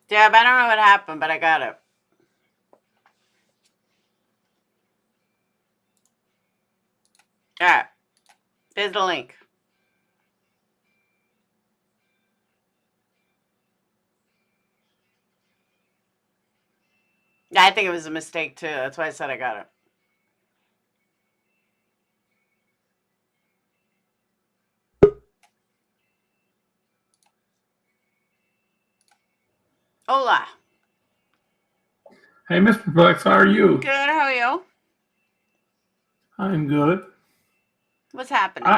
Deb, I don't know what happened, but I got it. All right. Here's the link. Yeah, I think it was a mistake too. That's why I said I got it. Hola. Hey, Mr. Flex, how are you? Good. How are you? I'm good. What's happening?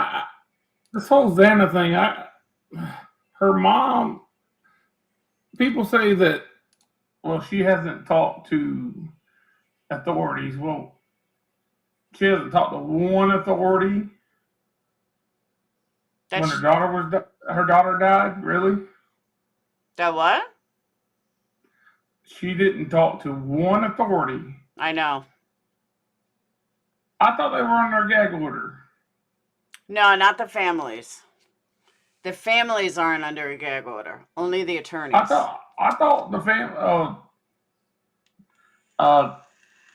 This whole Xana thing, her mom, people say that, well, she hasn't talked to authorities. Well, she hasn't talked to one authority when her daughter died. Really? That what? She didn't talk to one authority. I know. I thought they were under a gag order. No, not the families. The families aren't under a gag order. Only the attorneys. I thought the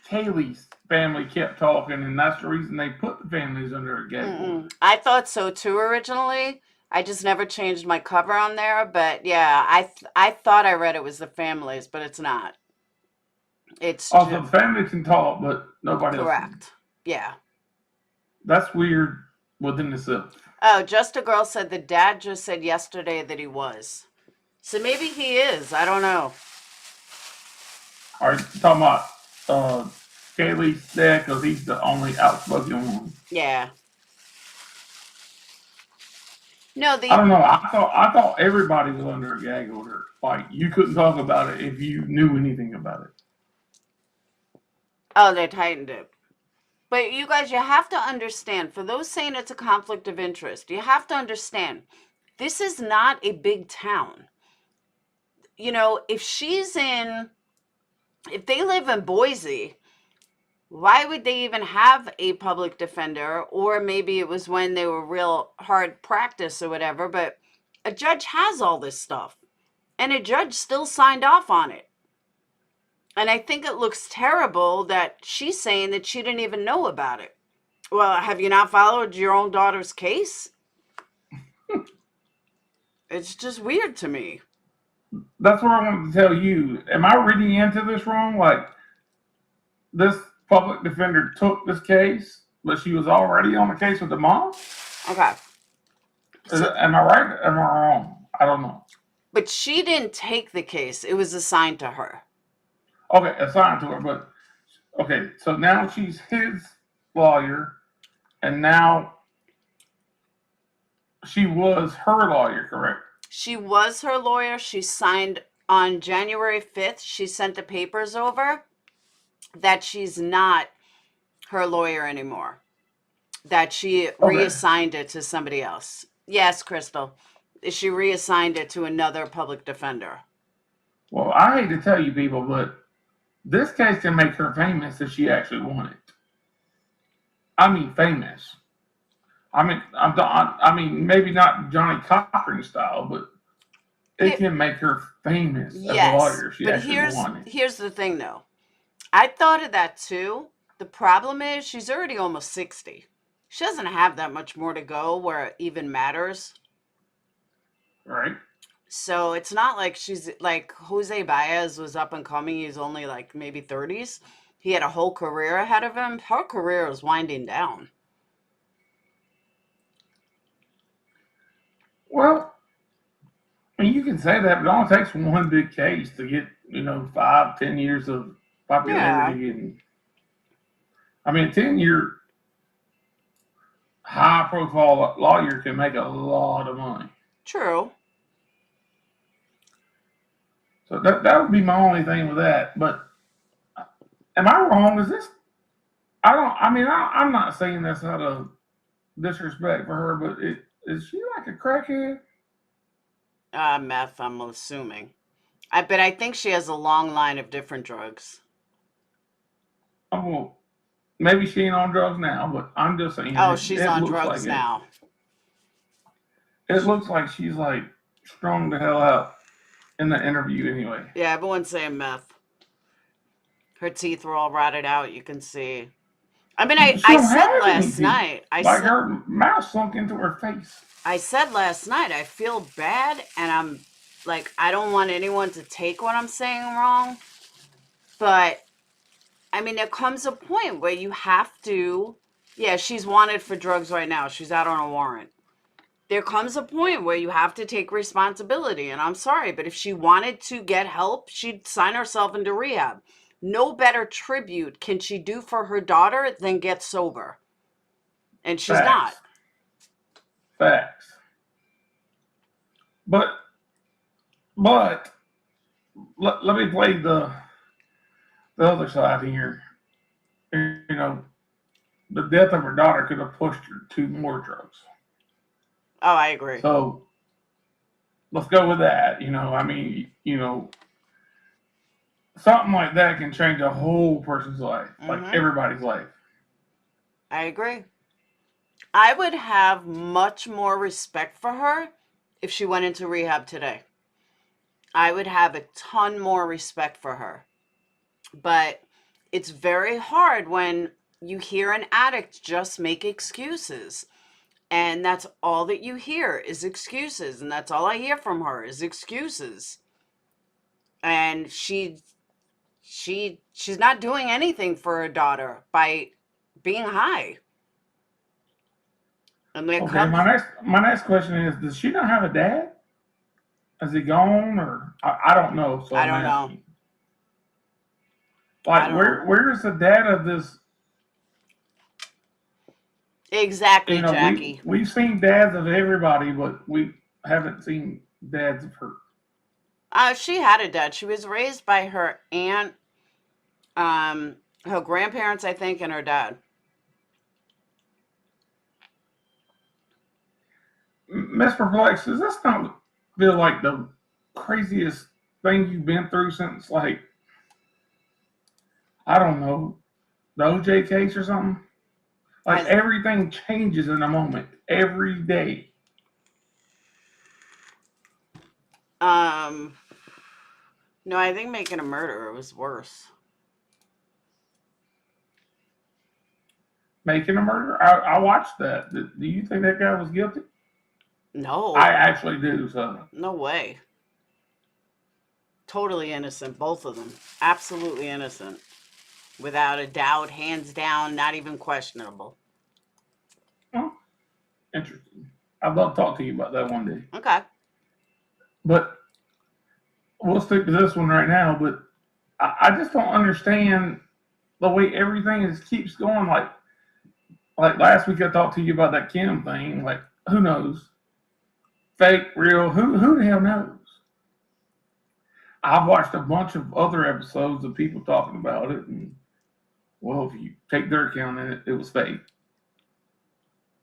Kaylee's family kept talking, and that's the reason they put the families under a gag order. I thought so too originally. I just never changed my cover on there, but yeah, I thought I read it was the families, but it's not. It's also the family can talk, but nobody else. Correct. Yeah. That's weird within itself. Oh, Just a Girl said the dad just said yesterday that he was. So maybe he is. I don't know. Are you talking about Kaylee's dad? Because he's the only outspoken one. Yeah. No, I don't know. I thought everybody was under a gag order. Like, you couldn't talk about it if you knew anything about it. Oh, they tightened it. But you guys, you have to understand, for those saying it's a conflict of interest, you have to understand, this is not a big town. You know, if they live in Boise, why would they even have a public defender? Or maybe it was when they were real hard practice or whatever, but a judge has all this stuff. And a judge still signed off on it. And I think it looks terrible that she's saying that she didn't even know about it. Well, have you not followed your own daughter's case? It's just weird to me. That's what I wanted to tell you. Am I reading into this wrong? Like, this public defender took this case, but she was already on the case with the mom? Okay. Am I right? Am I wrong? I don't know. But she didn't take the case. It was assigned to her. Okay, assigned to her, but okay, so now she's his lawyer, and now she was her lawyer, correct? She was her lawyer. She signed on January 5th. She sent the papers over that she's not her lawyer anymore. That she reassigned it to somebody else. Yes, Crystal. She reassigned it to another public defender. Well, I hate to tell you people, but this case can make her famous if she actually won it. I mean, famous. I mean, maybe not Johnny Cochran style, but it can make her famous as a lawyer if she actually won it. Here's the thing, though. I thought of that too. The problem is she's already almost 60. She doesn't have that much more to go where it even matters. Right. So it's not like she's like Jose Baez was up and coming. He's only like maybe 30s. He had a whole career ahead of him. Her career is winding down. Well, I mean, you can say that, but it only takes one big case to get, 5-10 years of popularity. Yeah. And I mean, a 10-year high-profile lawyer can make a lot of money. True. So that would be my only thing with that. But am I wrong? Is this? I'm not saying this out of disrespect for her, but is she like a crackhead? Meth, I'm assuming. But I think she has a long line of different drugs. well, maybe she ain't on drugs now, but I'm just saying. Oh, she's on looks drugs like now. It looks like she's like strung the hell out in the interview anyway. Yeah, everyone's saying meth. Her teeth were all rotted out. You can see. I mean, I said last night. Her mouth sunk into her face. I said last night, I feel bad, and I'm like, I don't want anyone to take what I'm saying wrong. But, I mean, there comes a point where you have to, yeah, she's wanted for drugs right now. She's out on a warrant. There comes a point where you have to take responsibility, and I'm sorry, but if she wanted to get help, she'd sign herself into rehab. No better tribute can she do for her daughter than get sober. And she's not. Facts. But let me play the other side here. You know, the death of her daughter could have pushed her to more drugs. Oh, I agree. So let's go with that. You know, I mean, you know, something like that can change a whole person's life, like everybody's life. I agree. I would have much more respect for her if she went into rehab today. I would have a ton more respect for her. But it's very hard when you hear an addict just make excuses. And that's all that you hear is excuses. And that's all I hear from her is excuses. And she's not doing anything for her daughter by being high. And my next question is, does she not have a dad? Is he gone, or I don't know. So I don't know. Like, where is the dad of this? Exactly, you know, Jackie. We've seen dads of everybody, but we haven't seen dads of her. She had a dad. She was raised by her aunt, her grandparents, I think, and her dad. Miss Perplex, does this not feel like the craziest thing you've been through since, like, I don't know, the OJ case or something? Like, everything changes in a moment, every day. No, I think Making a Murderer was worse. Making a Murderer? I watched that. Do you think that guy was guilty? No. I actually do, so. No way. Totally innocent, both of them. Absolutely innocent. Without a doubt, hands down, not even questionable. Oh, interesting. I'd love to talk to you about that one day. Okay. But we'll stick to this one right now, but I just don't understand the way everything keeps going. Like last week I talked to you about that Kim thing. Like, who knows? Fake, real, who the hell knows? I've watched a bunch of other episodes of people talking about it, and well, if you take their account in it, it was fake.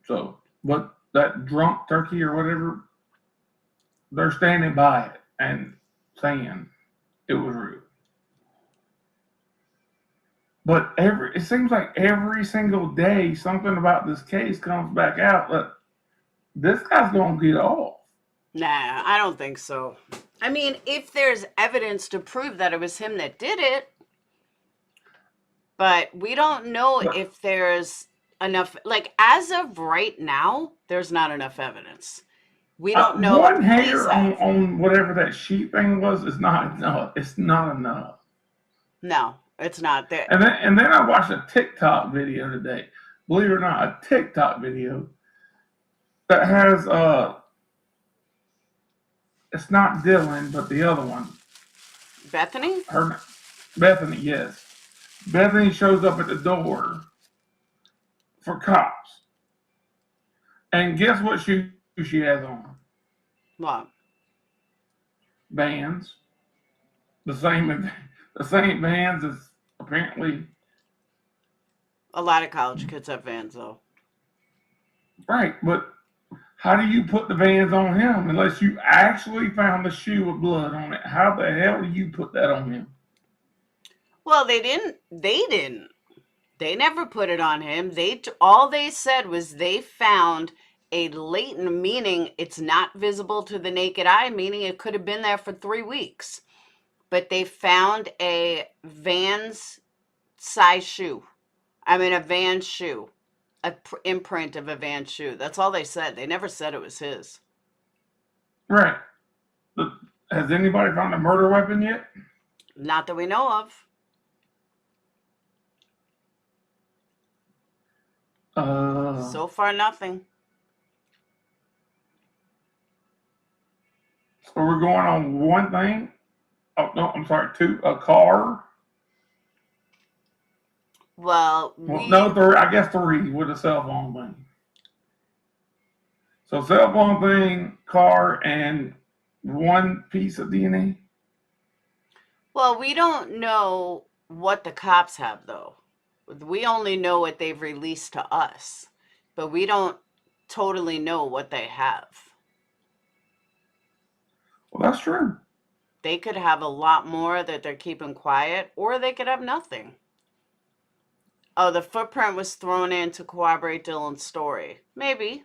So, but that drunk turkey or whatever, they're standing by it and saying it was real. But it seems like every single day something about this case comes back out that this guy's gonna get off. Nah, I don't think so. I mean, if there's evidence to prove that it was him that did it, but we don't know if there's enough. Like, as of right now, there's not enough evidence. We don't know. One hair on whatever that sheet thing was is not enough. It's not enough. No, it's not there. And then I watched a TikTok video today. Believe it or not, a TikTok video that has it's not Dylan, but the other one. Bethany? Bethany, yes. Bethany shows up at the door for cops. And guess what shoe she has on? What? Vans. The same Vans as apparently. A lot of college kids have Vans, though. Right, but how do you put the Vans on him unless you actually found the shoe with blood on it? How the hell do you put that on him? Well, they didn't. They never put it on him. All they said was they found a latent, meaning it's not visible to the naked eye, meaning it could have been there for 3 weeks. But they found a Vans size shoe. I mean, a Vans shoe, imprint of a Vans shoe. That's all they said. They never said it was his. Right. But has anybody found a murder weapon yet? Not that we know of. So far, nothing. So we're going on one thing. Oh no, I'm sorry, two. A car. Well, no, three. I guess three with a cell phone thing. So cell phone thing, car, and one piece of DNA. Well, we don't know what the cops have, though. We only know what they've released to us, but we don't totally know what they have. Well, that's true. They could have a lot more that they're keeping quiet, or they could have nothing. Oh, the footprint was thrown in to corroborate Dylan's story. Maybe.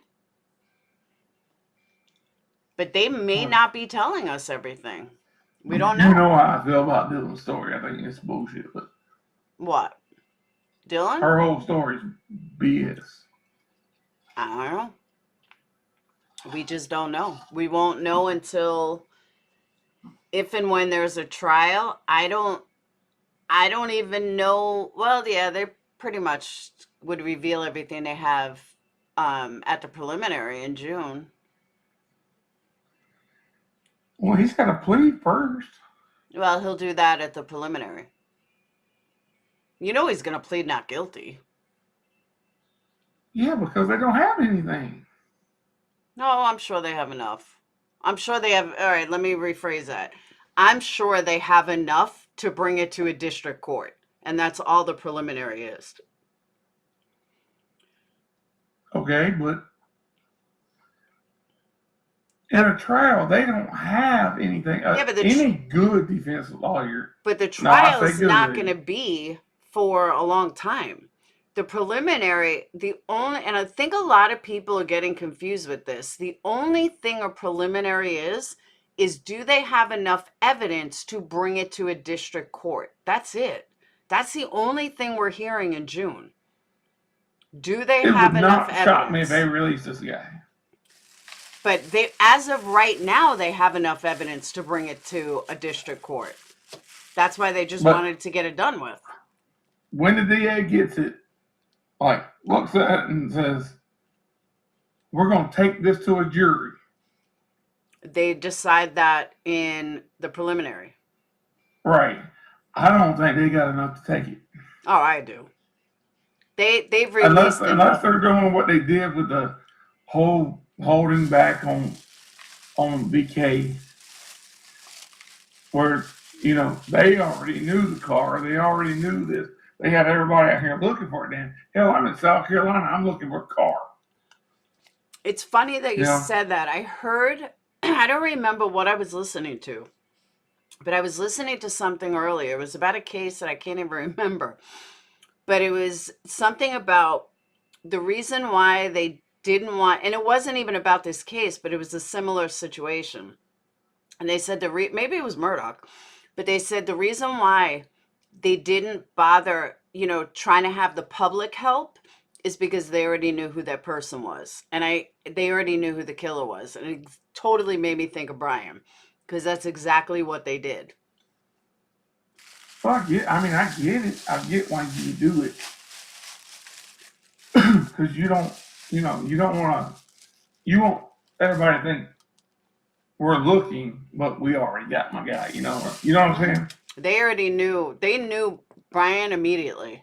But they may not be telling us everything. We don't know. You know how I feel about Dylan's story. I think it's bullshit. But what? Dylan? Her whole story's BS. I don't know. We just don't know. We won't know until if and when there's a trial. I don't even know. Well, yeah, they pretty much would reveal everything they have at the preliminary in June. Well, he's got to plead first. Well, he'll do that at the preliminary. You know he's going to plead not guilty. Yeah, because they don't have anything. No, I'm sure they have enough. I'm sure they have. All right, let me rephrase that. I'm sure they have enough to bring it to a district court. And that's all the preliminary is. Okay, but in a trial, they don't have anything. Yeah, but any good defense lawyer. But the trial is not going to be for a long time. The preliminary, and I think a lot of people are getting confused with this. The only thing a preliminary is do they have enough evidence to bring it to a district court? That's it. That's the only thing we're hearing in June. Do they have enough evidence? It would not shock me if they released this guy. But as of right now, they have enough evidence to bring it to a district court. That's why they just wanted to get it done with. When the DA gets it, like, looks at it and says, we're going to take this to a jury. They decide that in the preliminary. Right. I don't think they got enough to take it. Oh, I do. They've released unless they're doing what they did with the whole holding back on BK, where, you know, they already knew the car, they already knew this. They had everybody out here looking for it then. Hell, I'm in South Carolina, I'm looking for a car. It's funny that you said that. I heard, I don't remember what I was listening to, but I was listening to something earlier. It was about a case that I can't even remember. But it was something about the reason why they didn't want, and it wasn't even about this case, but it was a similar situation. And they said maybe it was Murdoch, but they said the reason why they didn't bother, you know, trying to have the public help is because they already knew who that person was. And they already knew who the killer was. And it totally made me think of Brian, because that's exactly what they did. Well, I get it. I get why you do it. Because you don't want everybody to think we're looking, but we already got my guy, you know what I'm saying? They already knew. They knew Brian immediately.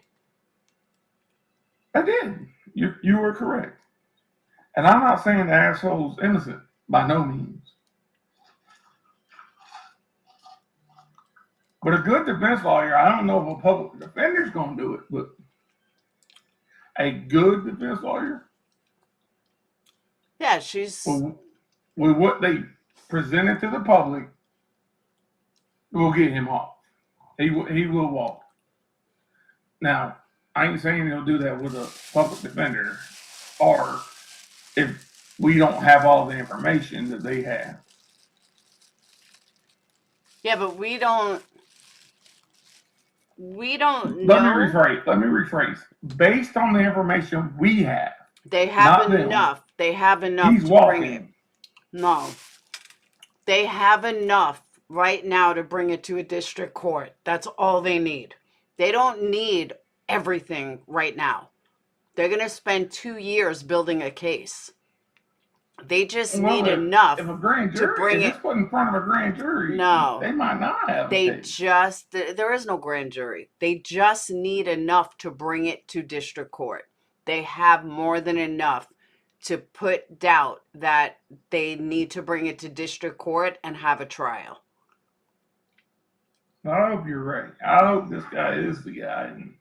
I did. You were correct. And I'm not saying the asshole's innocent, by no means. But a good defense lawyer, I don't know if a public defender's going to do it, but a good defense lawyer. Yeah, she's. With what they presented to the public, will get him off. He will walk. Now, I ain't saying he'll do that with a public defender, or if we don't have all the information that they have. Yeah, but we don't Let me know. rephrase. Based on the information we have, They have not them. enough. They have enough He's to bring it. walking. No. They have enough right now to bring it to a district court. That's all they need. They don't need everything right now. They're going to spend 2 years building a case. They just need enough If a grand to jury, bring if it. it's put in front of a grand jury, No. they might not have a They case. just, there is no grand jury. They just need enough to bring it to district court. They have more than enough to put doubt that they need to bring it to district court and have a trial. I hope you're right. I hope this guy is the guy and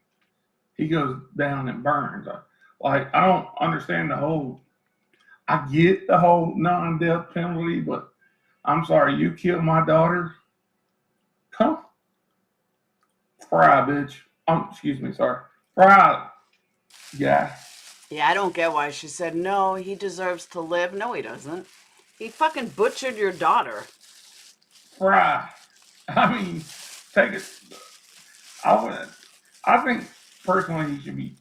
he goes down and burns. Like, I don't understand the whole, I get the whole non-death penalty, but I'm sorry, you killed my daughter. Come fry, bitch. Excuse me, sorry. Fry, yeah. Yeah, I don't get why she said, no, he deserves to live. No, he doesn't. He fucking butchered your daughter. Fry. I mean, take it. I think personally he should be,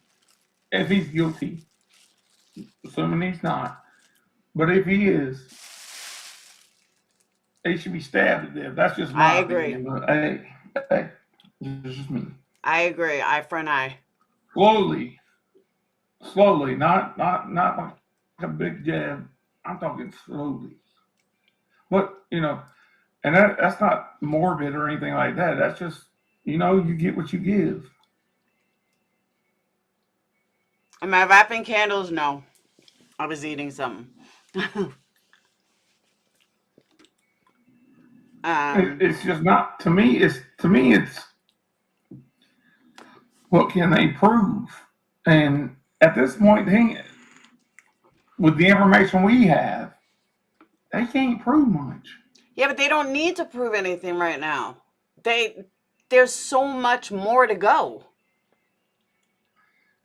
if he's guilty, assuming he's not, but if he is, he should be stabbed to death. That's just my opinion. But hey, it's just me. I agree. Eye for an eye. Slowly, not like a big jab. I'm talking slowly. But and that's not morbid or anything like that. That's just you get what you give. Am I wrapping candles? No, I was eating something. It's just not to me. It's what can they prove? And at this point, with the information we have, they can't prove much. Yeah, but they don't need to prove anything right now. There's so much more to go.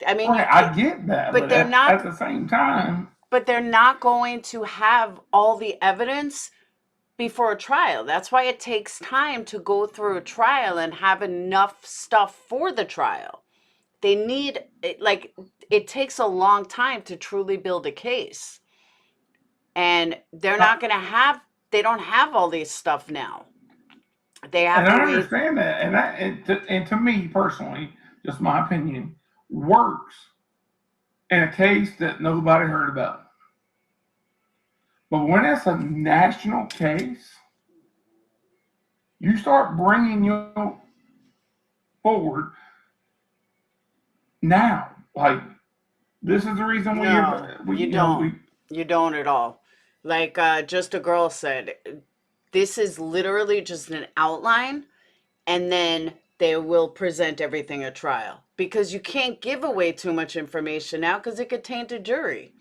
I mean, right, I get that, but they're not at the same time. But they're not going to have all the evidence before a trial. That's why it takes time to go through a trial and have enough stuff for the trial. They need, it takes a long time to truly build a case. And they're not going to have, they don't have all this stuff now. They have and to I wait. understand that. And to me personally, just my opinion, works in a case that nobody heard about. But when it's a national case, you start bringing your forward now. Like, this is the reason you don't. You don't at all. Like just a girl said, this is literally just an outline, and then they will present everything at trial. Because you can't give away too much information now because it could taint a jury.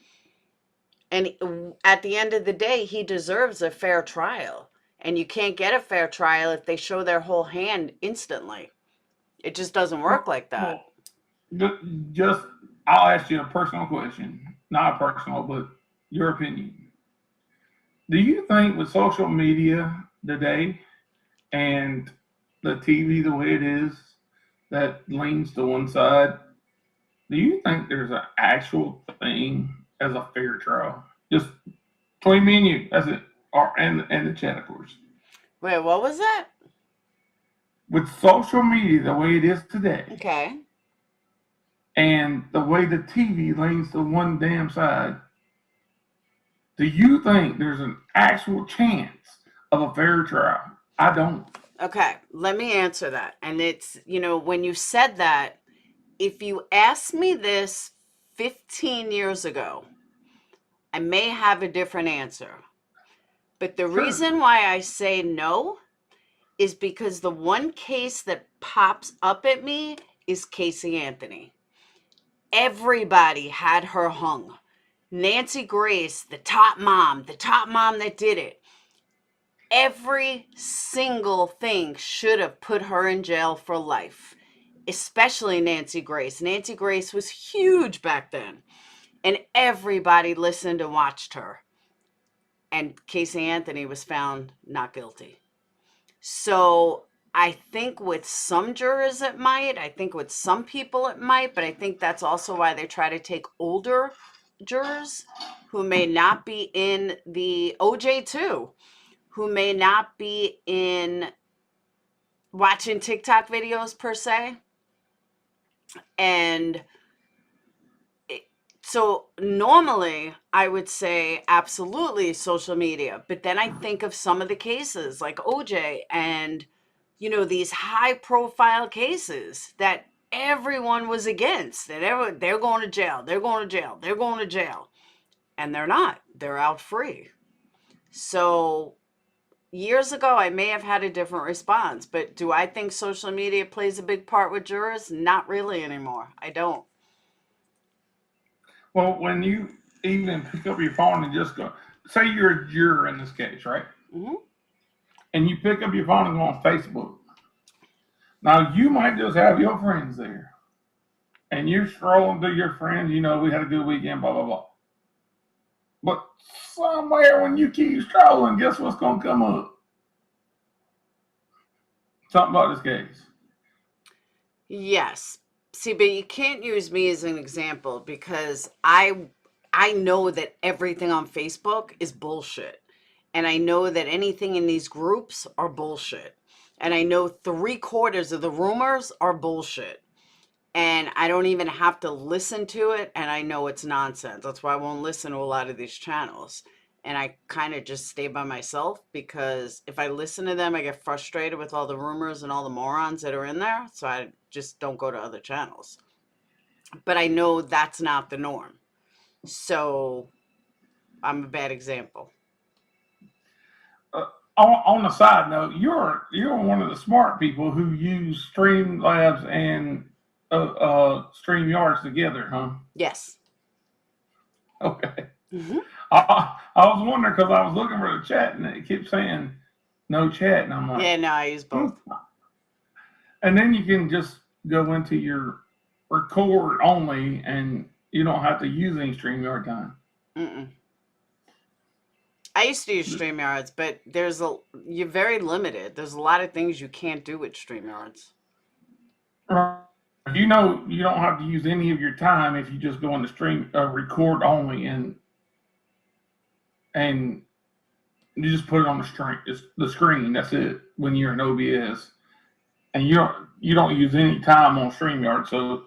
And at the end of the day, he deserves a fair trial. And you can't get a fair trial if they show their whole hand instantly. It just doesn't work like that. I'll ask you a personal question. Not personal, but your opinion. Do you think with social media today and the TV the way it is, that leans to one side, do you think there's an actual thing as a fair trial? Just between me and you, that's it. And the chat, of course. Wait, what was that? With social media the way it is today. Okay. And the way the TV leans to one damn side, do you think there's an actual chance of a fair trial? I don't. Okay, let me answer that. And it's, when you said that, if you asked me this 15 years ago, I may have a different answer. But the reason why I say no is because the one case that pops up at me is Casey Anthony. Everybody had her hung. Nancy Grace, the top mom that did it. Every single thing should have put her in jail for life. especially Nancy Grace. Nancy Grace was huge back then, and everybody listened and watched her. And Casey Anthony was found not guilty. So I think with some jurors it might. I think with some people it might. But I think that's also why they try to take older jurors who may not be in the OJ too, who may not be in watching TikTok videos per se. And so normally I would say absolutely social media, but then I think of some of the cases like OJ and, you know, these high profile cases that everyone was against, and they're going to jail, they're going to jail, they're going to jail, and they're not, they're out free. So years ago, I may have had a different response, but do I think social media plays a big part with jurors? Not really anymore. I don't. Well, when you even pick up your phone and just go, say you're a juror in this case, right? Mm-hmm. And you pick up your phone and go on Facebook. Now, you might just have your friends there. And you're scrolling through your friends, you know, we had a good weekend, blah, blah, blah. But somewhere when you keep scrolling, guess what's going to come up? Something about this case. Yes. See, but you can't use me as an example because I know that everything on Facebook is bullshit. And I know that anything in these groups are bullshit. And I know 3/4 of the rumors are bullshit. And I don't even have to listen to it. And I know it's nonsense. That's why I won't listen to a lot of these channels. And I kind of just stay by myself because if I listen to them, I get frustrated with all the rumors and all the morons that are in there. So I just don't go to other channels. But I know that's not the norm. So I'm a bad example. On a side note, you're one of the smart people who use Streamlabs and StreamYards together, huh? Yes. Okay. Mm-hmm. I was wondering because I was looking for the chat and it kept saying no chat, and I'm like, yeah, no, I use both. And then you can just go into your record only, and you don't have to use any StreamYard time. Mm-mm. I used to use StreamYards, but you're very limited. There's a lot of things you can't do with StreamYards. You know, you don't have to use any of your time if you just go on the record only, and you just put it on the screen. That's it. When you're in OBS, and you don't use any time on StreamYard. So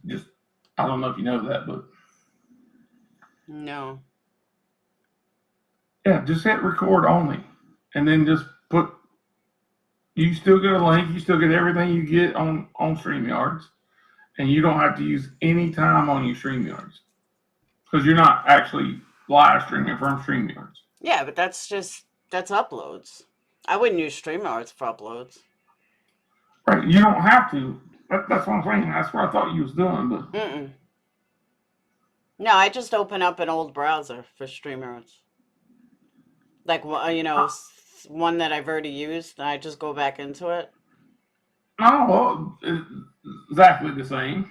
just I don't know if you know that, but no. Yeah, just hit record only, and then just put. You still get a link. You still get everything you get on StreamYards, and you don't have to use any time on your StreamYards because you're not actually live streaming from StreamYards. Yeah, but that's uploads. I wouldn't use StreamYards for uploads. Right, you don't have to. That's what I'm saying. That's what I thought you was doing, but. Mm-mm. No, I just open up an old browser for StreamYards. Like, you know, one that I've already used, and I just go back into it. No, well, it's exactly the same.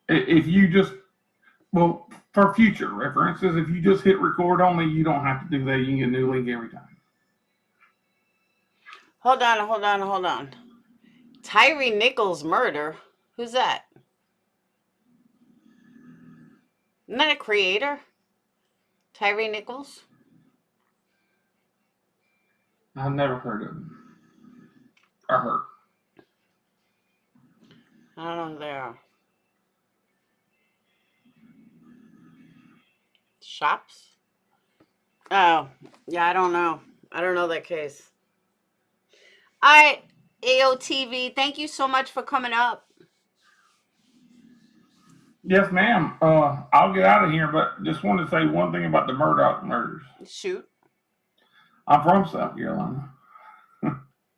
If you just, well, for future references, if you just hit record only, you don't have to do that. You can get a new link every time. Hold on. Tyree Nichols murder? Who's that? Isn't that a creator? Tyree Nichols? I've never heard of him. I heard. I don't know there. Shops? Oh, yeah, I don't know. I don't know that case. All right, AOTV, thank you so much for coming up. Yes, ma'am. I'll get out of here, but just wanted to say one thing about the Murdoch murders. Shoot. I'm from South Carolina.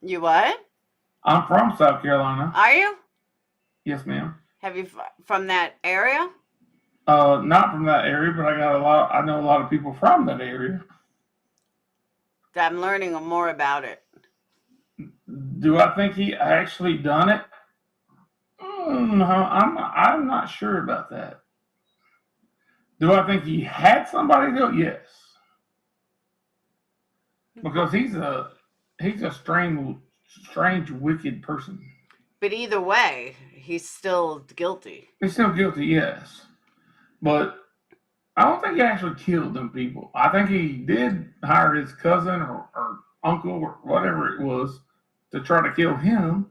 You what? I'm from South Carolina. Are you? Yes, ma'am. Have you from that area? Not from that area, but I know a lot of people from that area. I'm learning more about it. Do I think he actually done it? No, I'm not sure about that. Do I think he had somebody do it? Yes, because he's a strange, wicked person. But either way, he's still guilty. He's still guilty, yes, but I don't think he actually killed them people. I think he did hire his cousin or uncle or whatever it was to try to kill him.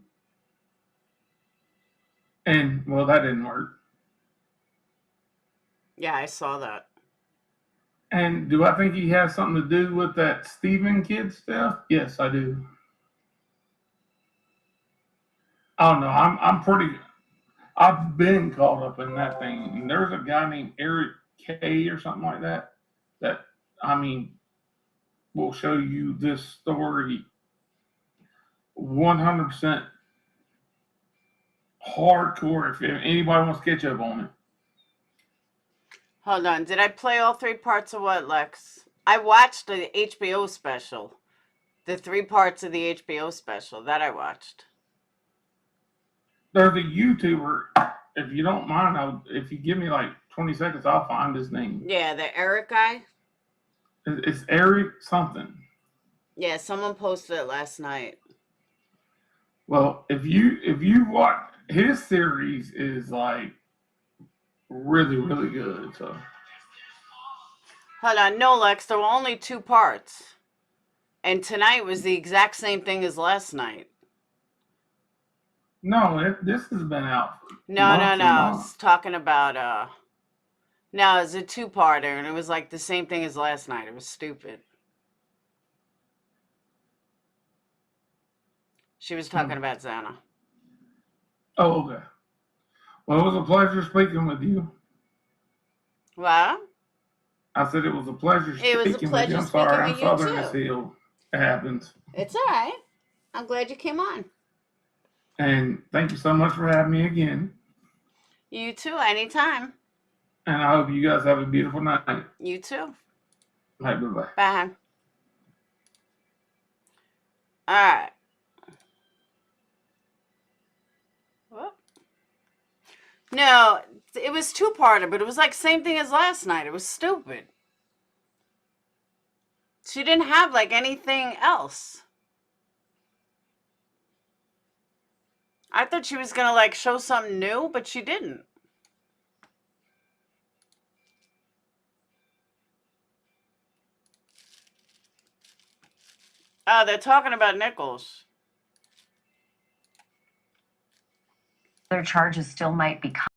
And, well, that didn't work. Yeah, I saw that. And do I think he has something to do with that Stephen kid stuff? Yes, I do. Oh, no, I've been caught up in that thing. And there's a guy named Eric K or something like that, will show you this story 100% hardcore if anybody wants to catch up on it. Hold on. Did I play all 3 parts of what, Lex? I watched the HBO special. The 3 parts of the HBO special that I watched. There's a YouTuber, if you don't mind, if you give me like 20 seconds, I'll find his name. Yeah, the Eric guy. It's Eric something. Yeah, someone posted it last night. Well, if you watch his series, is like really, really good. So Hold on. No, Lex, there were only 2 parts. And tonight was the exact same thing as last night. no, this has been out for No. months and months. It's talking about no, it's a 2-parter, and it was like the same thing as last night. It was stupid. She was talking about Xana. Oh, okay. Well, it was a pleasure speaking with you. What? I said it was a pleasure It was a speaking pleasure with you. I'm sorry, speaking I'm with you, southern as too. hell. It happens. It's all right. I'm glad you came on. And thank you so much for having me again. You too, anytime. And I hope you guys have a beautiful night. You too. All right, bye-bye. Bye. All right. Whoop. No, it was 2-parter, but it was like same thing as last night. It was stupid. She didn't have like anything else. I thought she was gonna like show something new, but she didn't. Oh, they're talking about Nichols. Other charges still might be coming.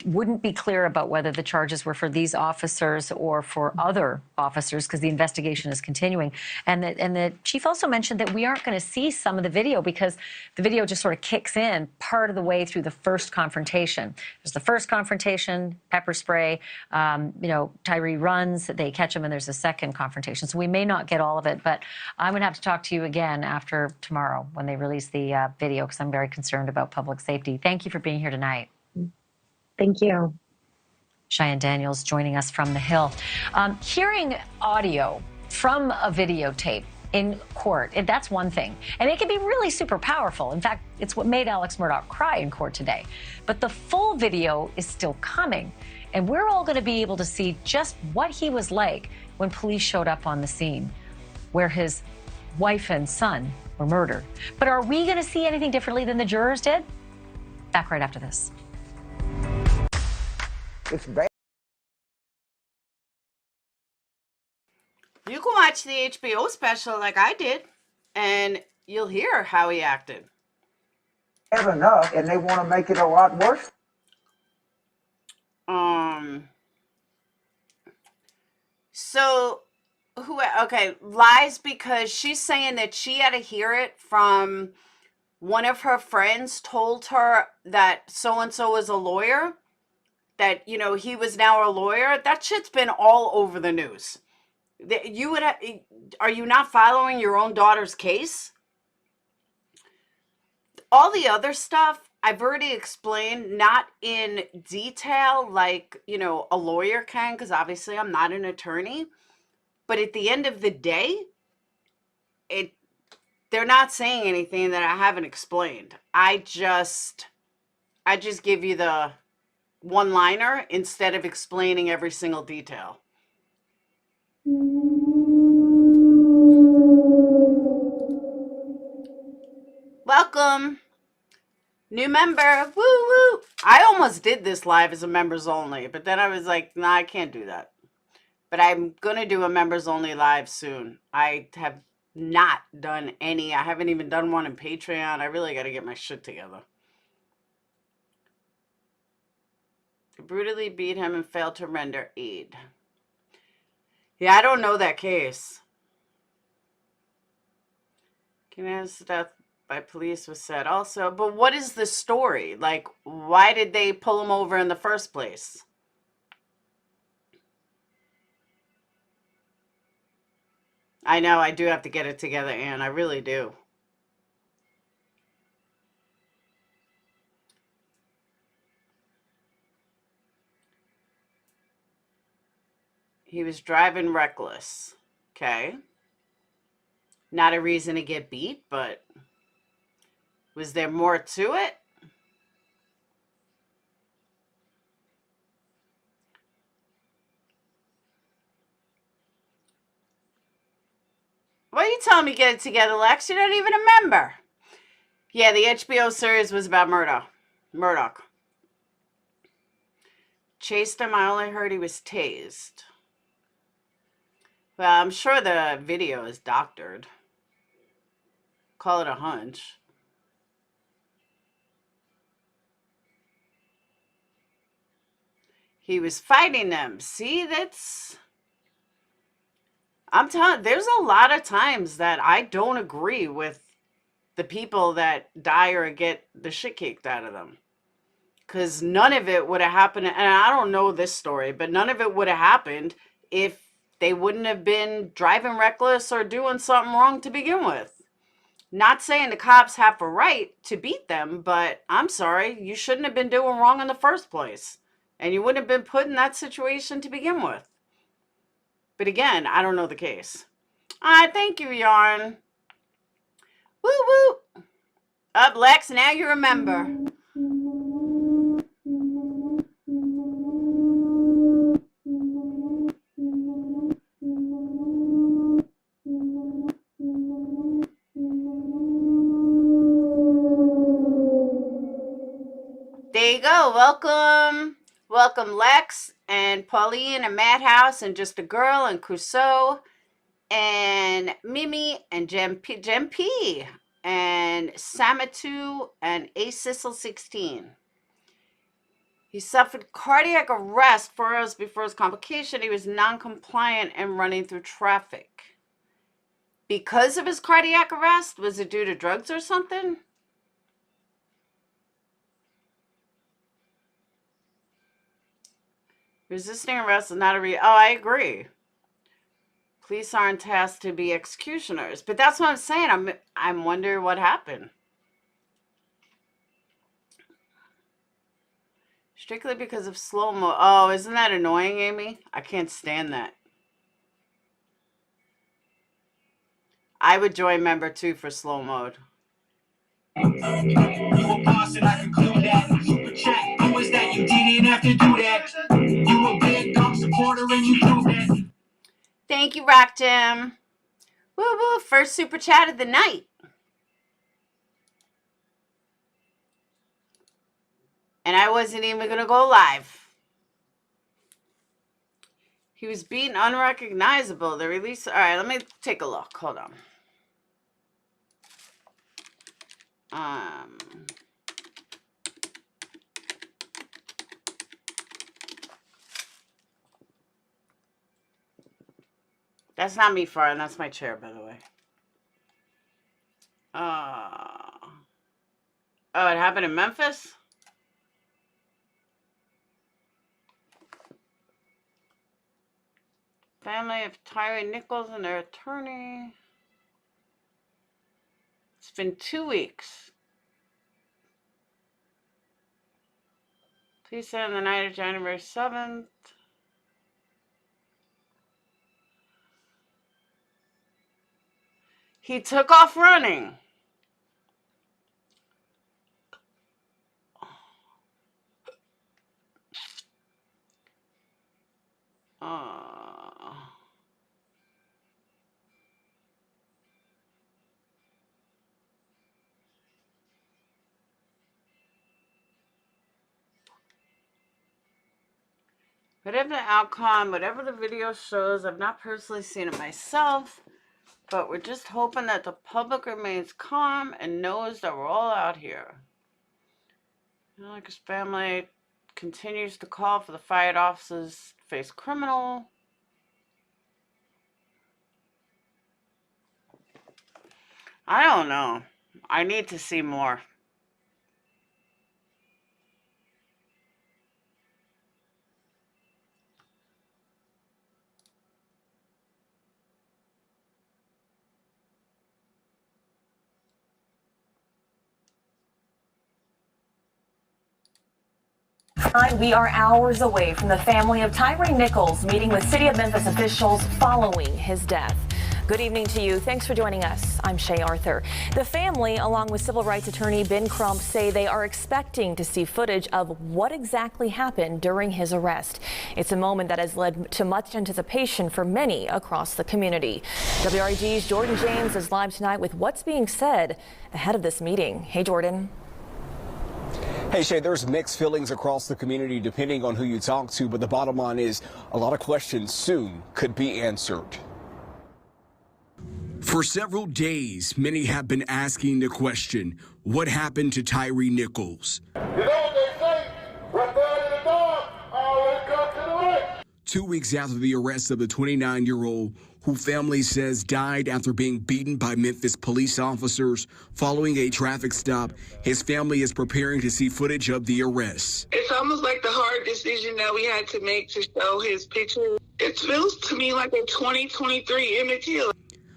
Wouldn't be clear about whether the charges were for these officers or for other officers because the investigation is continuing. And the chief also mentioned that we aren't going to see some of the video because the video just sort of kicks in part of the way through the first confrontation. There's the first confrontation, pepper spray, Tyree runs, they catch him, and there's a second confrontation. So we may not get all of it, but I'm going to have to talk to you again after tomorrow when they release the video because I'm very concerned about public safety. Thank you for being here tonight. Thank you. Cheyenne Daniels joining us from the Hill. Hearing audio from a videotape in court, that's one thing. And it can be really super powerful. In fact, it's what made Alex Murdough cry in court today. But the full video is still coming. And we're all going to be able to see just what he was like when police showed up on the scene, where his wife and son were murdered. But are we going to see anything differently than the jurors did? Back right after this. It's bad. You can watch the HBO special like I did, and you'll hear how he acted. Have enough, and they want to make it a lot worse. So, okay, lies because she's saying that she had to hear it from one of her friends told her that so-and-so is a lawyer, that, he was now a lawyer. That shit's been all over the news. Are you not following your own daughter's case? All the other stuff I've already explained, not in detail like, a lawyer can, because obviously I'm not an attorney. But at the end of the day, they're not saying anything that I haven't explained. I just give you the one-liner instead of explaining every single detail. Welcome. New member. Woo woo. I almost did this live as a members only, but then I was like, nah, I can't do that. But I'm going to do a members only live soon. I have not done any. I haven't even done one in Patreon. I really got to get my shit together. They brutally beat him and failed to render aid. Yeah, I don't know that case. Kenya's death by police was said also, but what is the story? Like, why did they pull him over in the first place? I know, I do have to get it together, Anne. I really do. He was driving reckless. Okay. Not a reason to get beat, but was there more to it? Why are you telling me get it together, Lex? You don't even a member. Yeah, the HBO series was about Murdoch. Chased him. I only heard he was tased. Well, I'm sure the video is doctored. Call it a hunch. He was fighting them. See, I'm telling, there's a lot of times that I don't agree with the people that die or get the shit kicked out of them. Because none of it would have happened, and I don't know this story, but none of it would have happened if they wouldn't have been driving reckless or doing something wrong to begin with. Not saying the cops have a right to beat them, but I'm sorry, you shouldn't have been doing wrong in the first place. And you wouldn't have been put in that situation to begin with. But again, I don't know the case. Thank you, Yarn. Woo woo. Up, Lex, now you remember. There you go. Welcome. Welcome, Lex and Pauline and Madhouse and Just a Girl and Crusoe and Mimi and Gem P and Samatu and Acissel16. He suffered cardiac arrest 4 hours before his complication. He was non-compliant and running through traffic. Because of his cardiac arrest? Was it due to drugs or something? Resisting arrest is not a oh, I agree. Police aren't tasked to be executioners. But that's what I'm saying. I'm wondering what happened. Strictly because of slow-mo. Oh, isn't that annoying, Amy? I can't stand that. I would join member 2 for slow mode. You a boss and I conclude that. Super chat. Who was that? You didn't have to do that. You a big dog supporter and you prove that. Thank you, Rock Jim. Woo woo. First super chat of the night. And I wasn't even going to go live. He was beaten unrecognizable. The release. All right, let me take a look. Hold on. That's not me farting. That's my chair, by the way. Oh, it happened in Memphis? Family of Tyree Nichols and their attorney. It's been 2 weeks. Please say on the night of January 7th. He took off running. Whatever the outcome, whatever the video shows, I've not personally seen it myself, but we're just hoping that the public remains calm and knows that we're all out here. Like his family continues to call for the fired officers to face criminal. I don't know. I need to see more. We are hours away from the family of Tyree Nichols meeting with City of Memphis officials following his death. Good evening to you. Thanks for joining us. I'm Shay Arthur. The family, along with civil rights attorney Ben Crump, say they are expecting to see footage of what exactly happened during his arrest. It's a moment that has led to much anticipation for many across the community. WREG's Jordan James is live tonight with what's being said ahead of this meeting. Hey, Jordan. Hey, Shay, there's mixed feelings across the community depending on who you talk to, but the bottom line is a lot of questions soon could be answered. For several days, many have been asking the question, what happened to Tyree Nichols? You know what they say, right there in the dark, always come to the light. 2 weeks after the arrest of the 29-year-old, who family says died after being beaten by Memphis police officers following a traffic stop, his family is preparing to see footage of the arrest. It's almost like the hard decision that we had to make to show his picture. It feels to me like a 2023 Emmett Till.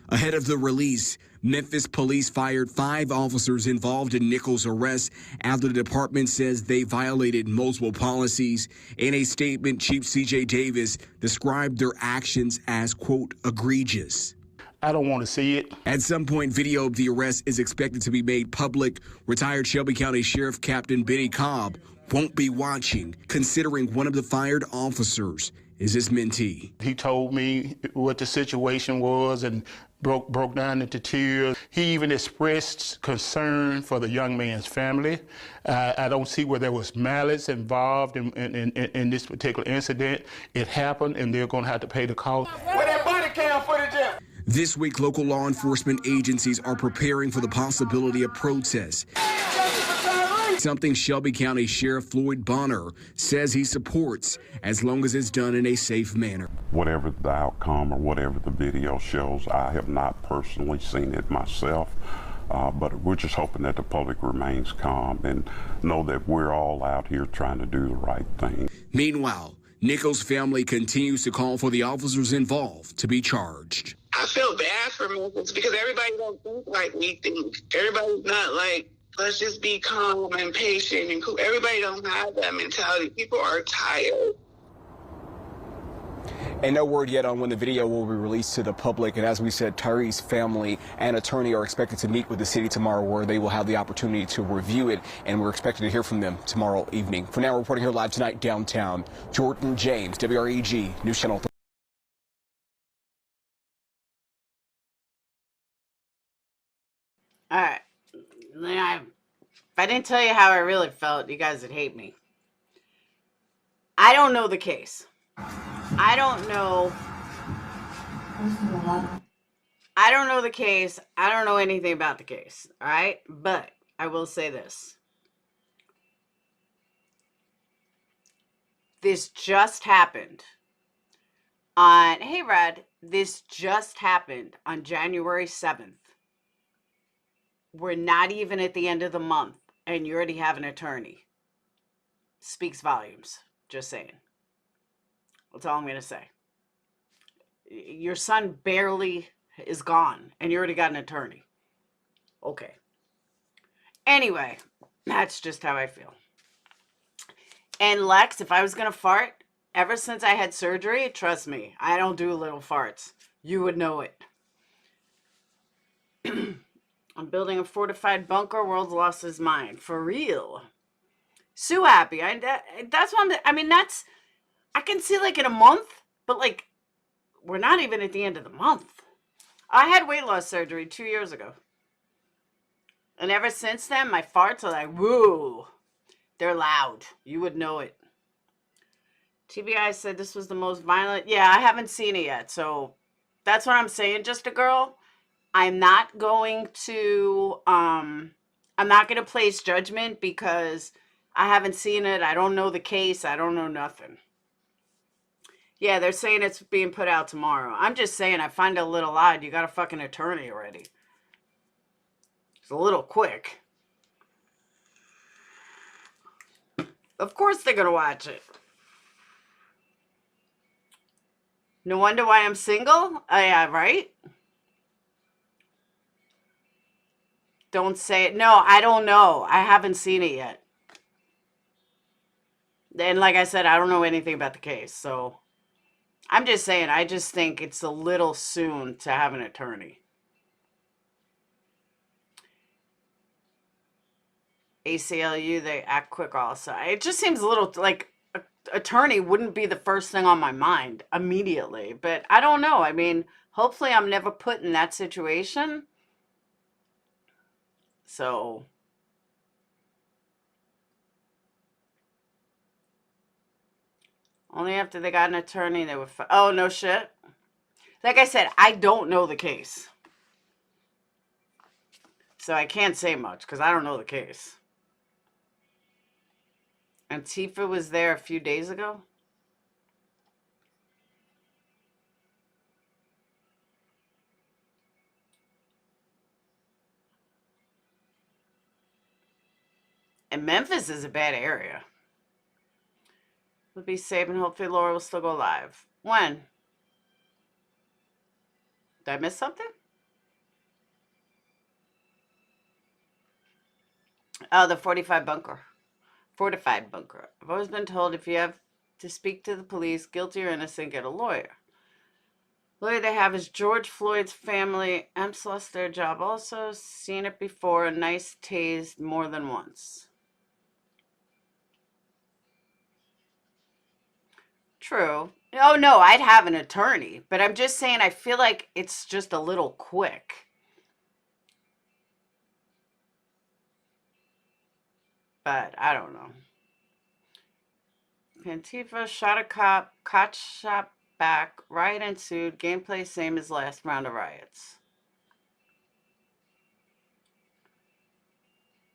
Ahead of the release, Memphis police fired 5 officers involved in Nichols' arrest after the department says they violated multiple policies. In a statement, Chief C.J. Davis described their actions as, quote, egregious. I don't want to see it. At some point, video of the arrest is expected to be made public. Retired Shelby County Sheriff Captain Benny Cobb won't be watching, considering one of the fired officers is his mentee. He told me what the situation was and broke down into tears. He even expressed concern for the young man's family. I don't see where there was malice involved in this particular incident. It happened, and they're going to have to pay the cost. Where that body cam footage at? This week, local law enforcement agencies are preparing for the possibility of protests. Something Shelby County Sheriff Floyd Bonner says he supports as long as it's done in a safe manner. Whatever the outcome or whatever the video shows, I have not personally seen it myself, but we're just hoping that the public remains calm and know that we're all out here trying to do the right thing. Meanwhile, Nichols' family continues to call for the officers involved to be charged. I feel bad for Memphis because everybody don't think like we think. Everybody's not like, let's just be calm and patient and cool. Everybody don't have that mentality. People are tired. And no word yet on when the video will be released to the public. And as we said, Tyree's family and attorney are expected to meet with the city tomorrow where they will have the opportunity to review it. And we're expected to hear from them tomorrow evening. For now, reporting here live tonight downtown, Jordan James, WREG News Channel 3. All right. If I didn't tell you how I really felt, you guys would hate me. I don't know the case. I don't know the case. I don't know anything about the case. All right. But I will say this. This just happened on, hey, Red, this just happened on January 7th. We're not even at the end of the month, and you already have an attorney. Speaks volumes. Just saying. That's all I'm going to say. Your son barely is gone, and you already got an attorney. Okay. Anyway, that's just how I feel. And Lex, if I was going to fart, ever since I had surgery, trust me, I don't do little farts. You would know it. I'm building a fortified bunker. World's lost his mind. For real. Sue happy. That's one. I mean, that's. I can see like in a month, but like, we're not even at the end of the month. I had weight loss surgery 2 years ago. And ever since then, my farts are like, woo. They're loud. You would know it. TBI said this was the most violent. Yeah, I haven't seen it yet. So that's what I'm saying, Just a Girl. I'm not going to place judgment because I haven't seen it. I don't know the case. I don't know nothing. Yeah, they're saying it's being put out tomorrow. I'm just saying, I find it a little odd. You got a fucking attorney already. It's a little quick. Of course they're going to watch it. No wonder why I'm single? Yeah, right? Don't say it. No, I don't know. I haven't seen it yet. And like I said, I don't know anything about the case. So I'm just saying, I just think it's a little soon to have an attorney. ACLU, they act quick also. It just seems a little like attorney wouldn't be the first thing on my mind immediately. But I don't know. I mean, hopefully I'm never put in that situation. So only after they got an attorney they would. Oh, no shit. Like I said, I don't know the case. So I can't say much because I don't know the case. Antifa was there a few days ago. And Memphis is a bad area. We'll be safe and hopefully Laura will still go live. When? Did I miss something? Oh, the fortified bunker. I've always been told if you have to speak to the police, guilty or innocent, get a lawyer. Lawyer they have is George Floyd's family. Emps lost their job also. Seen it before. A nice tased more than once. True. Oh, no, I'd have an attorney. But I'm just saying I feel like it's just a little quick. But I don't know. Antifa shot a cop shot back, riot ensued, gameplay same as last round of riots.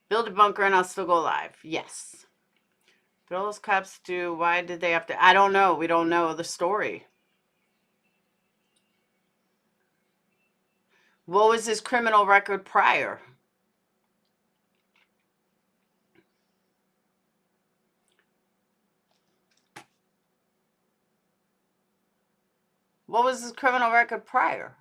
Build a bunker and I'll still go live. Yes. But all those cops do, why did they have to? I don't know. We don't know the story. What was his criminal record prior? What was his criminal record prior?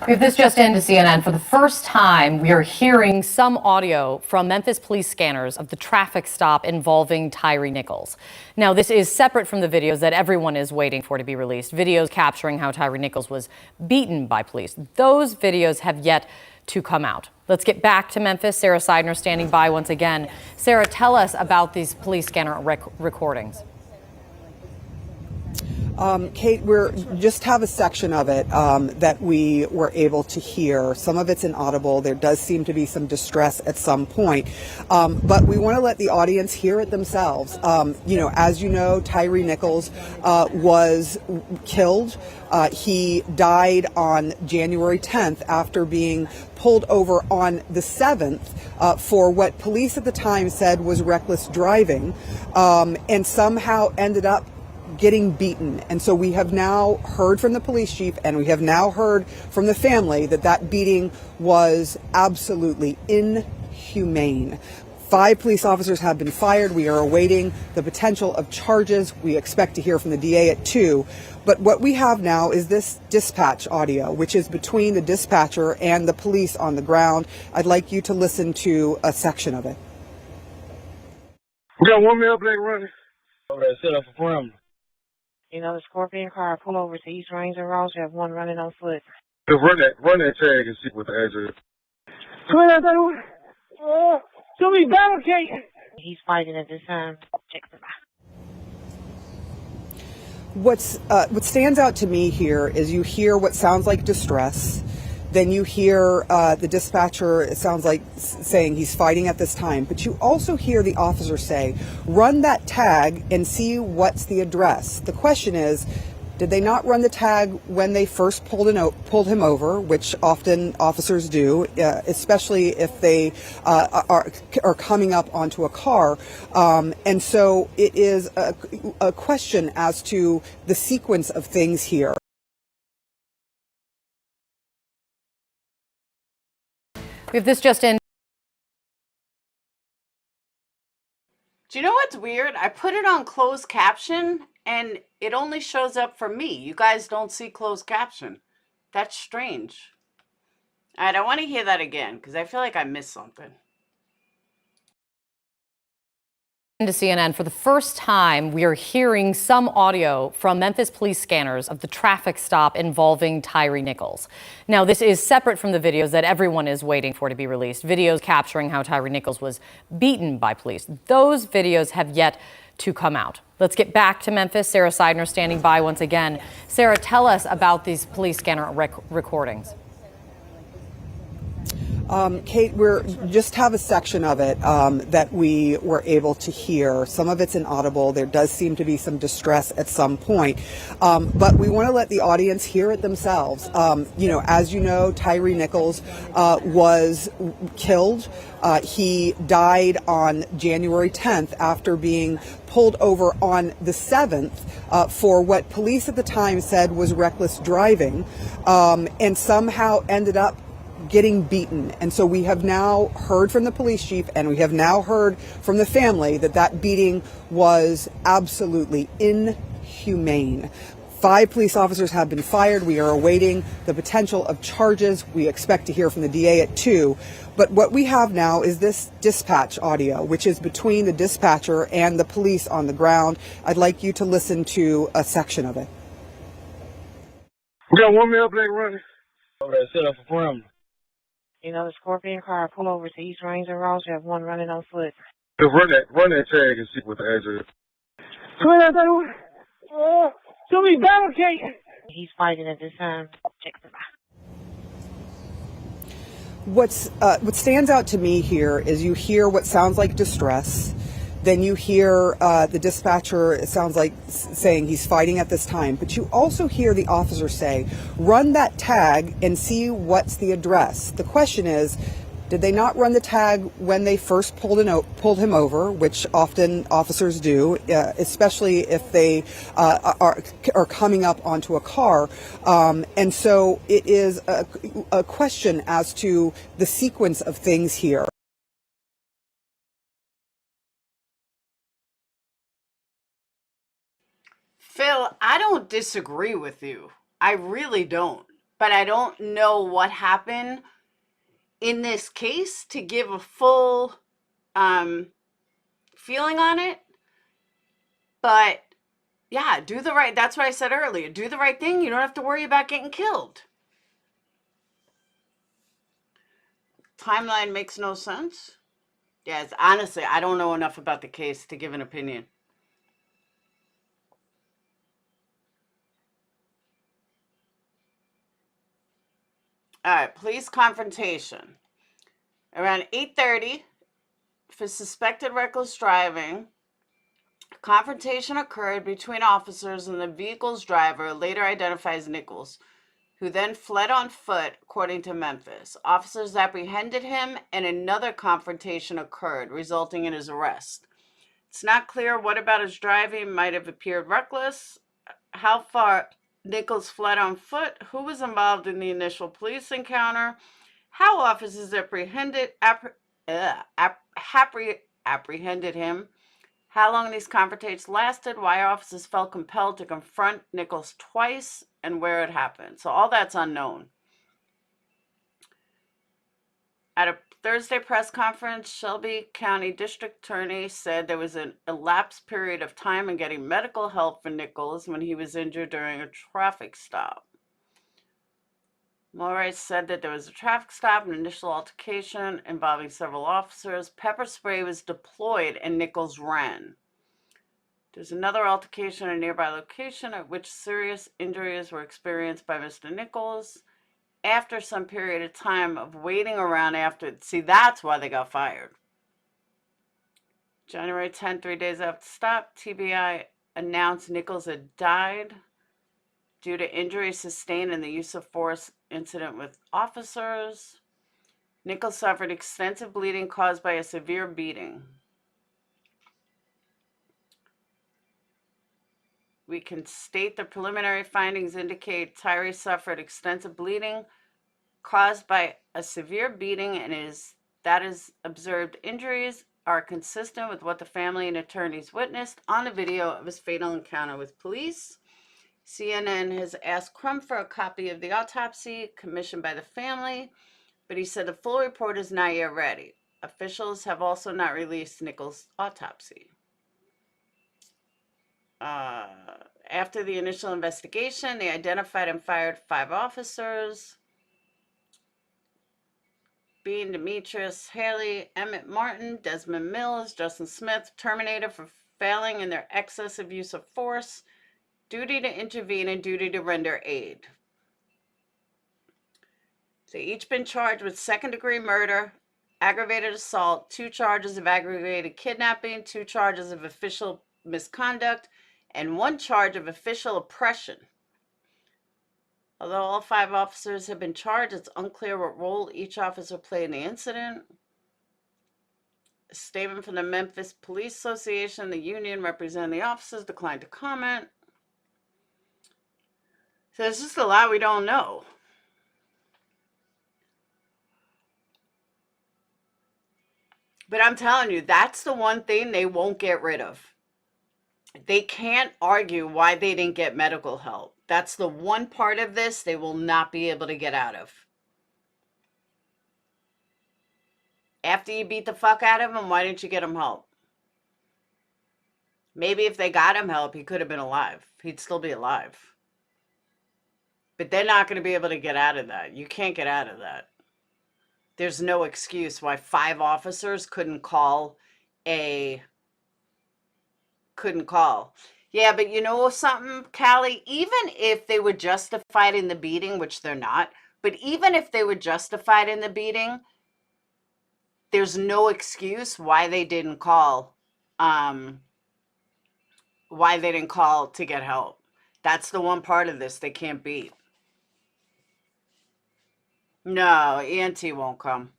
We have this just into CNN. For the first time, we are hearing some audio from Memphis police scanners of the traffic stop involving Tyree Nichols. Now, this is separate from the videos that everyone is waiting for to be released, videos capturing how Tyree Nichols was beaten by police. Those videos have yet to come out. Let's get back to Memphis. Sarah Seidner standing by once again. Sarah, tell us about these police scanner recordings. Kate, we're just have a section of it that we were able to hear. Some of it's inaudible. There does seem to be some distress at some point, but we want to let the audience hear it themselves. As you know, Tyree Nichols was killed. He died on January 10th after being pulled over on the 7th for what police at the time said was reckless driving, and somehow ended up getting beaten. And so we have now heard from the police chief, and we have now heard from the family that beating was absolutely inhumane. 5 police officers have been fired. We are awaiting the potential of charges. We expect to hear from the DA at 2. But what we have now is this dispatch audio, which is between the dispatcher and the police on the ground. I'd like you to listen to a section of it. We got one male black running. Over there, set up for perimeter. The Scorpion car pull over to East Range and Ross. You have one running on foot. Just run that tag and see what the address. Show me battle cake. He's fighting at this time. Check the box. What stands out to me here is you hear what sounds like distress. Then you hear the dispatcher, it sounds like saying he's fighting at this time. But you also hear the officer say, run that tag and see what's the address. The question is, did they not run the tag when they first pulled him over, which often officers do, especially if they are coming up onto a car? And so it is a question as to the sequence of things here. We have this just in. Do you know what's weird? I put it on closed caption and it only shows up for me. You guys don't see closed caption. That's strange. All right, I want to hear that again because I feel like I missed something. To CNN, for the first time, we are hearing some audio from Memphis police scanners of the traffic stop involving Tyree Nichols. Now, this is separate from the videos that everyone is waiting for to be released, videos capturing how Tyree Nichols was beaten by police. Those videos have yet to come out. Let's get back to Memphis. Sarah Seidner standing by once again. Sarah, tell us about these police scanner recordings. Kate, we're just have a section of it that we were able to hear. Some of it's inaudible. There does seem to be some distress at some point, but we want to let the audience hear it themselves. As you know, Tyree Nichols was killed. He died on January 10th after being pulled over on the 7th for what police at the time said was reckless driving, and somehow ended up getting beaten. And so we have now heard from the police chief, and we have now heard from the family that beating was absolutely inhumane. 5 police officers have been fired. We are awaiting the potential of charges. We expect to hear from the DA at 2. But what we have now is this dispatch audio, which is between the dispatcher and the police on the ground. I'd like you to listen to a section of it. We got one male black running. Over there, set up for perimeter. The Scorpion car pull over to East Range and Ross. You have one running on foot. Just run that tag and see what the address. Show me battle cake. He's fighting at this time. Check the box. What stands out to me here is you hear what sounds like distress. Then you hear the dispatcher, it sounds like saying he's fighting at this time. But you also hear the officer say, run that tag and see what's the address. The question is, did they not run the tag when they first pulled him over, which often officers do, especially if they are coming up onto a car? And so it is a question as to the sequence of things here. Phil, I don't disagree with you. I really don't. But I don't know what happened in this case to give a full feeling on it. But yeah, do the right, that's what I said earlier. Do the right thing. You don't have to worry about getting killed. Timeline makes no sense. Yes, honestly, I don't know enough about the case to give an opinion. All right, police confrontation. Around 8:30, for suspected reckless driving, a confrontation occurred between officers and the vehicle's driver, later identified as Nichols, who then fled on foot, according to Memphis. Officers apprehended him, and another confrontation occurred, resulting in his arrest. It's not clear what about his driving might have appeared reckless, how far Nichols fled on foot, who was involved in the initial police encounter, how officers apprehended him, how long these confrontations lasted, why officers felt compelled to confront Nichols twice, and where it happened. So all that's unknown. At a Thursday press conference, Shelby County District Attorney said there was an elapsed period of time in getting medical help for Nichols when he was injured during a traffic stop. Mulray said that there was a traffic stop, an initial altercation involving several officers. Pepper spray was deployed and Nichols ran. There's another altercation in a nearby location at which serious injuries were experienced by Mr. Nichols. After some period of time of waiting around after, see, that's why they got fired. January 10th, 3 days after the stop, TBI announced Nichols had died due to injuries sustained in the use of force incident with officers. Nichols suffered extensive bleeding caused by a severe beating. We can state the preliminary findings indicate Tyree suffered extensive bleeding caused by a severe beating, and that is observed injuries are consistent with what the family and attorneys witnessed on the video of his fatal encounter with police. CNN has asked Crumb for a copy of the autopsy commissioned by the family, but he said the full report is not yet ready. Officials have also not released Nichols' autopsy. After the initial investigation, they identified and fired 5 officers. Bean, Demetrius, Haley, Emmett Martin, Desmond Mills, Justin Smith, terminated for failing in their excessive use of force, duty to intervene, and duty to render aid. They each been charged with second-degree murder, aggravated assault, 2 charges of aggravated kidnapping, 2 charges of official misconduct, and 1 charge of official oppression. Although all 5 officers have been charged, it's unclear what role each officer played in the incident. A statement from the Memphis Police Association, the union representing the officers, declined to comment. So there's just a lot we don't know. But I'm telling you, that's the one thing they won't get rid of. They can't argue why they didn't get medical help. That's the one part of this they will not be able to get out of. After you beat the fuck out of him, why didn't you get him help? Maybe if they got him help, he could have been alive. He'd still be alive. But they're not going to be able to get out of that. You can't get out of that. There's no excuse why 5 officers couldn't call. Yeah, but you know something, Callie? Even if they were justified in the beating, which they're not, but even if they were justified in the beating, there's no excuse why they didn't call. Why they didn't call to get help. That's the one part of this they can't beat. No, ENT won't come.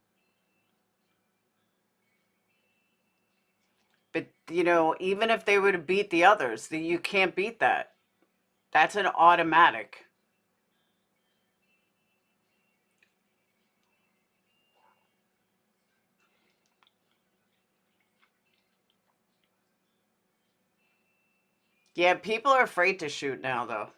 But, you know, even if they were to beat the others, you can't beat that. That's an automatic. Yeah, people are afraid to shoot now, though.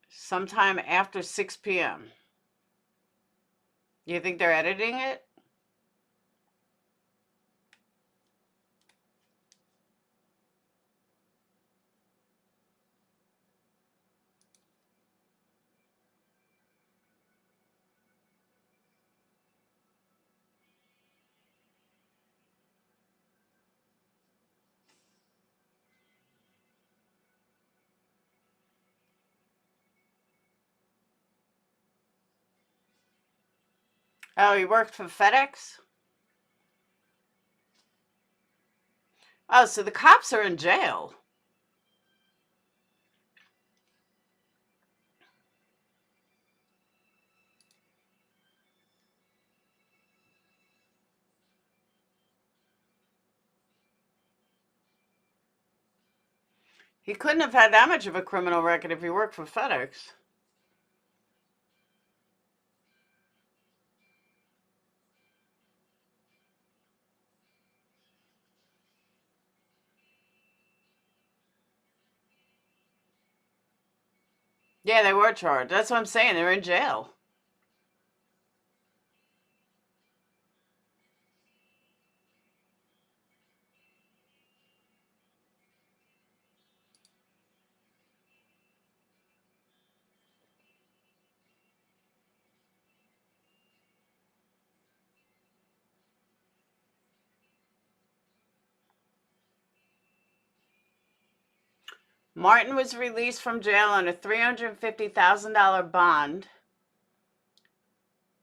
Sometime after 6 p.m. You think they're editing it? Oh, he worked for FedEx? Oh, so the cops are in jail. He couldn't have had that much of a criminal record if he worked for FedEx. Yeah, they were charged. That's what I'm saying. They're in jail. Martin was released from jail on a $350,000 bond.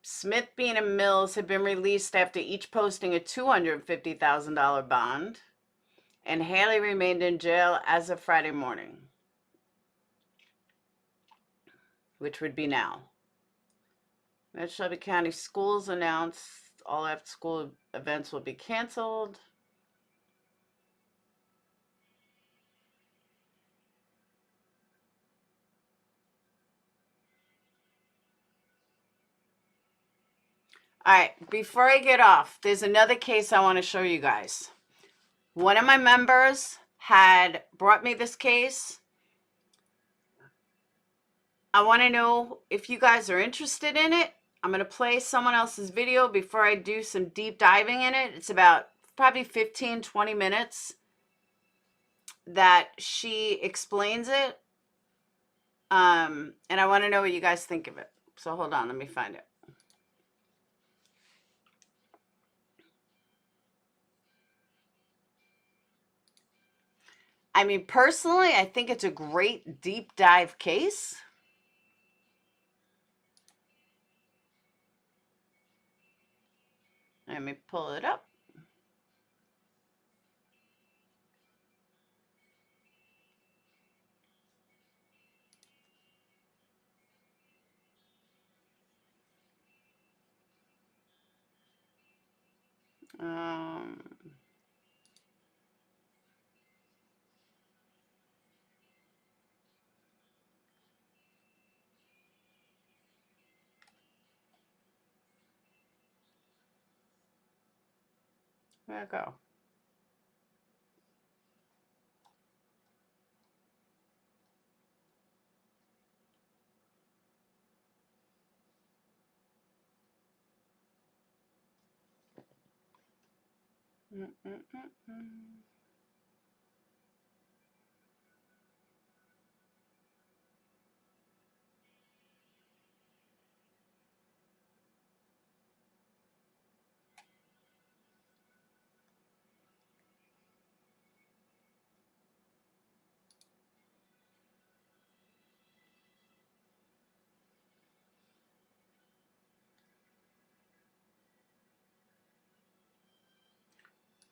Smith, Bean, and Mills had been released after each posting a $250,000 bond. And Haley remained in jail as of Friday morning, which would be now. Red Shelby County Schools announced all after-school events will be canceled. All right, before I get off, there's another case I want to show you guys. One of my members had brought me this case. I want to know if you guys are interested in it. I'm going to play someone else's video before I do some deep diving in it. It's about probably 15, 20 minutes that she explains it. And I want to know what you guys think of it. So hold on, let me find it. I mean, personally, I think it's a great deep dive case. Let me pull it up. Where'd it go?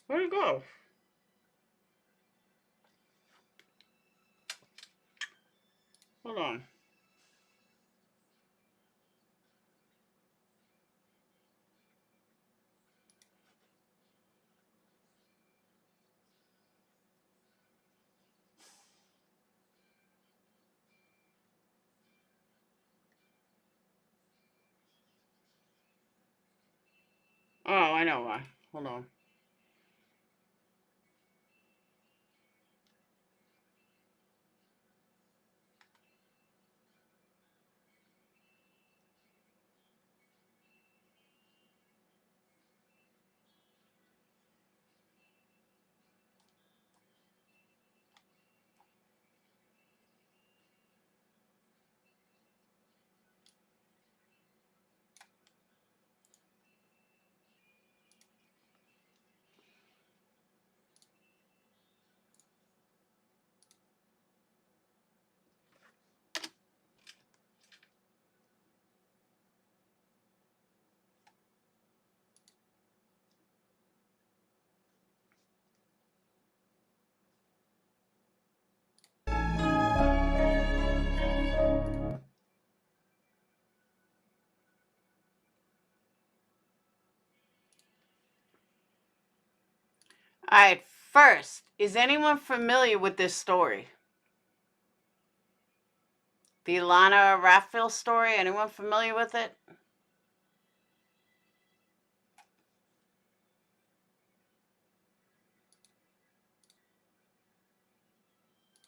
Where'd it go? Hold on. Oh, I know why. Hold on. All right, first, is anyone familiar with this story? The Alana Ratfield story, anyone familiar with it?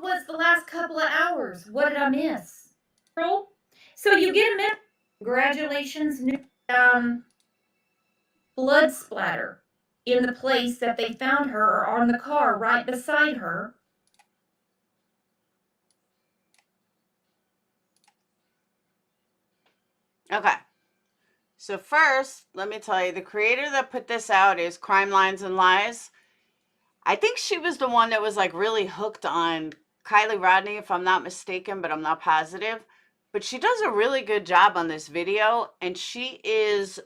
Was the last couple of hours? What did I miss? So you get a minute. Congratulations, new blood splatter in the place that they found her or on the car right beside her. Okay. So first, let me tell you, the creator that put this out is Crime Lines and Lies. I think she was the one that was like really hooked on Kylie Rodney, if I'm not mistaken, but I'm not positive. But she does a really good job on this video, and she is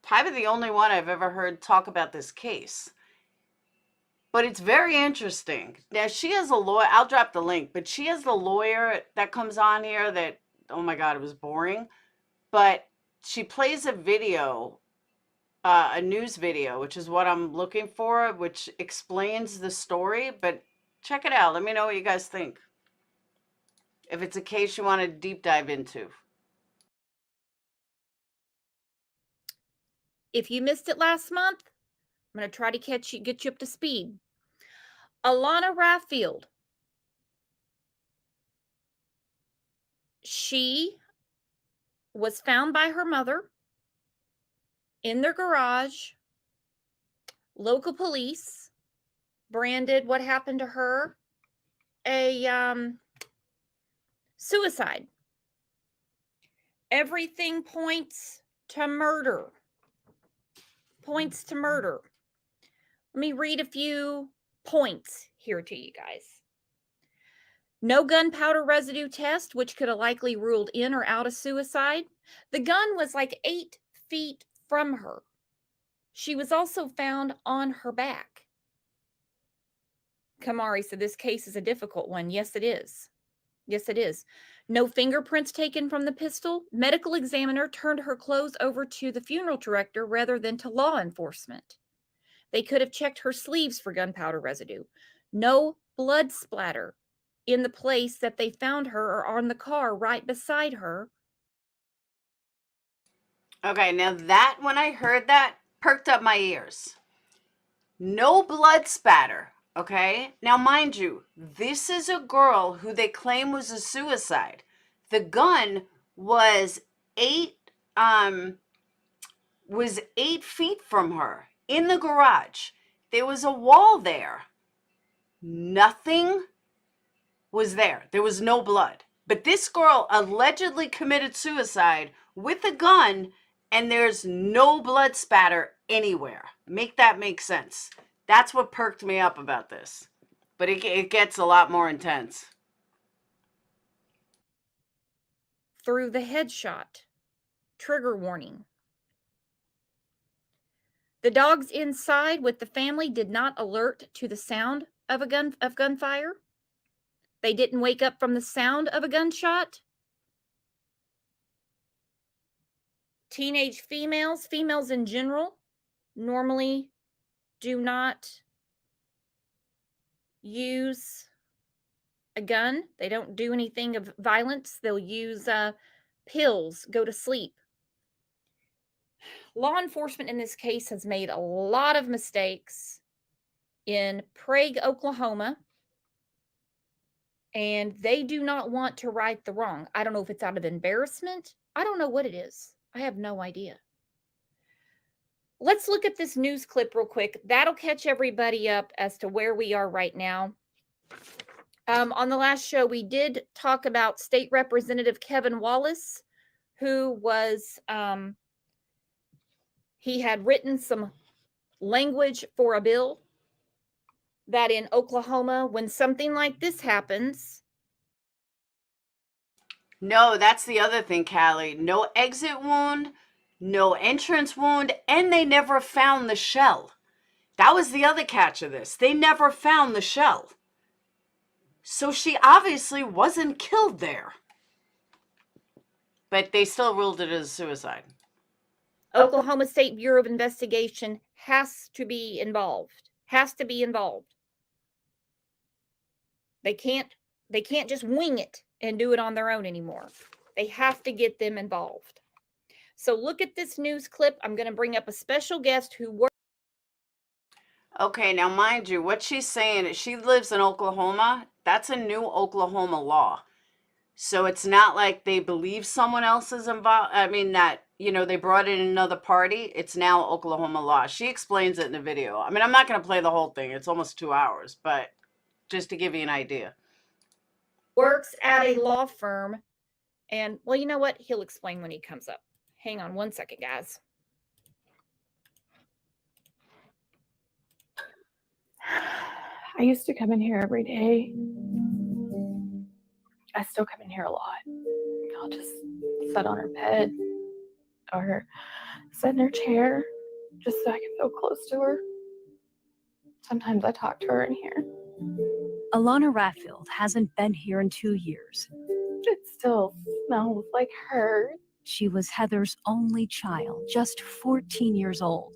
probably the only one I've ever heard talk about this case. But it's very interesting. Now, she has a lawyer. I'll drop the link, but she has the lawyer that comes on here that, oh my God, it was boring. But she plays a video, a news video, which is what I'm looking for, which explains the story. But check it out. Let me know what you guys think. If it's a case you want to deep dive into. If you missed it last month, I'm going to try to get you up to speed. Alana Ratfield. She was found by her mother in their garage. Local police branded what happened to her a suicide. Everything points to murder. Points to murder. Let me read a few points here to you guys. No gunpowder residue test, which could have likely ruled in or out a suicide. The gun was like 8 feet from her. She was also found on her back. Kamari said this case is a difficult one. Yes, it is. Yes, it is. No fingerprints taken from the pistol. Medical examiner turned her clothes over to the funeral director rather than to law enforcement. They could have checked her sleeves for gunpowder residue. No blood splatter in the place that they found her or on the car right beside her. Okay, now that, when I heard that, perked up my ears. No blood spatter, okay? Now, mind you, this is a girl who they claim was a suicide. The gun was 8 feet from her in the garage. There was a wall there. Nothing was there. There was no blood. But this girl allegedly committed suicide with a gun, and there's no blood spatter anywhere. Make that make sense. That's what perked me up about this. But it gets a lot more intense. Through the headshot. Trigger warning. The dogs inside with the family did not alert to the sound of gunfire. They didn't wake up from the sound of a gunshot. Teenage females in general, normally do not use a gun. They don't do anything of violence. They'll use pills, go to sleep. Law enforcement in this case has made a lot of mistakes in Prague, Oklahoma, and they do not want to right the wrong. I don't know if it's out of embarrassment. I don't know what it is. I have no idea. Let's look at this news clip real quick. That'll catch everybody up as to where we are right now. On the last show, we did talk about State Representative Kevin Wallace, who was, he had written some language for a bill that in Oklahoma, when something like this happens. No, that's the other thing, Callie. No exit wound, no entrance wound, and they never found the shell. That was the other catch of this. They never found the shell. So she obviously wasn't killed there. But they still ruled it as suicide. Oklahoma State Bureau of Investigation has to be involved. has to be involved. They can't just wing it and do it on their own anymore. They have to get them involved. So look at this news clip. I'm going to bring up a special guest who works. Okay, now mind you, what she's saying is she lives in Oklahoma. That's a new Oklahoma law. So it's not like they believe someone else is involved. I mean, that, you know, they brought in another party. It's now Oklahoma law. She explains it in the video. I mean, I'm not going to play the whole thing. It's almost 2 hours, but just to give you an idea. Works at a law firm. And, well, you know what? He'll explain when he comes up. Hang on one second, guys. I used to come in here every day. I still come in here a lot. I'll just sit on her bed or sit in her chair just so I can feel close to her. Sometimes I talk to her in here. Alana Ratfield hasn't been here in 2 years. It still smells like her. She was Heather's only child, just 14 years old.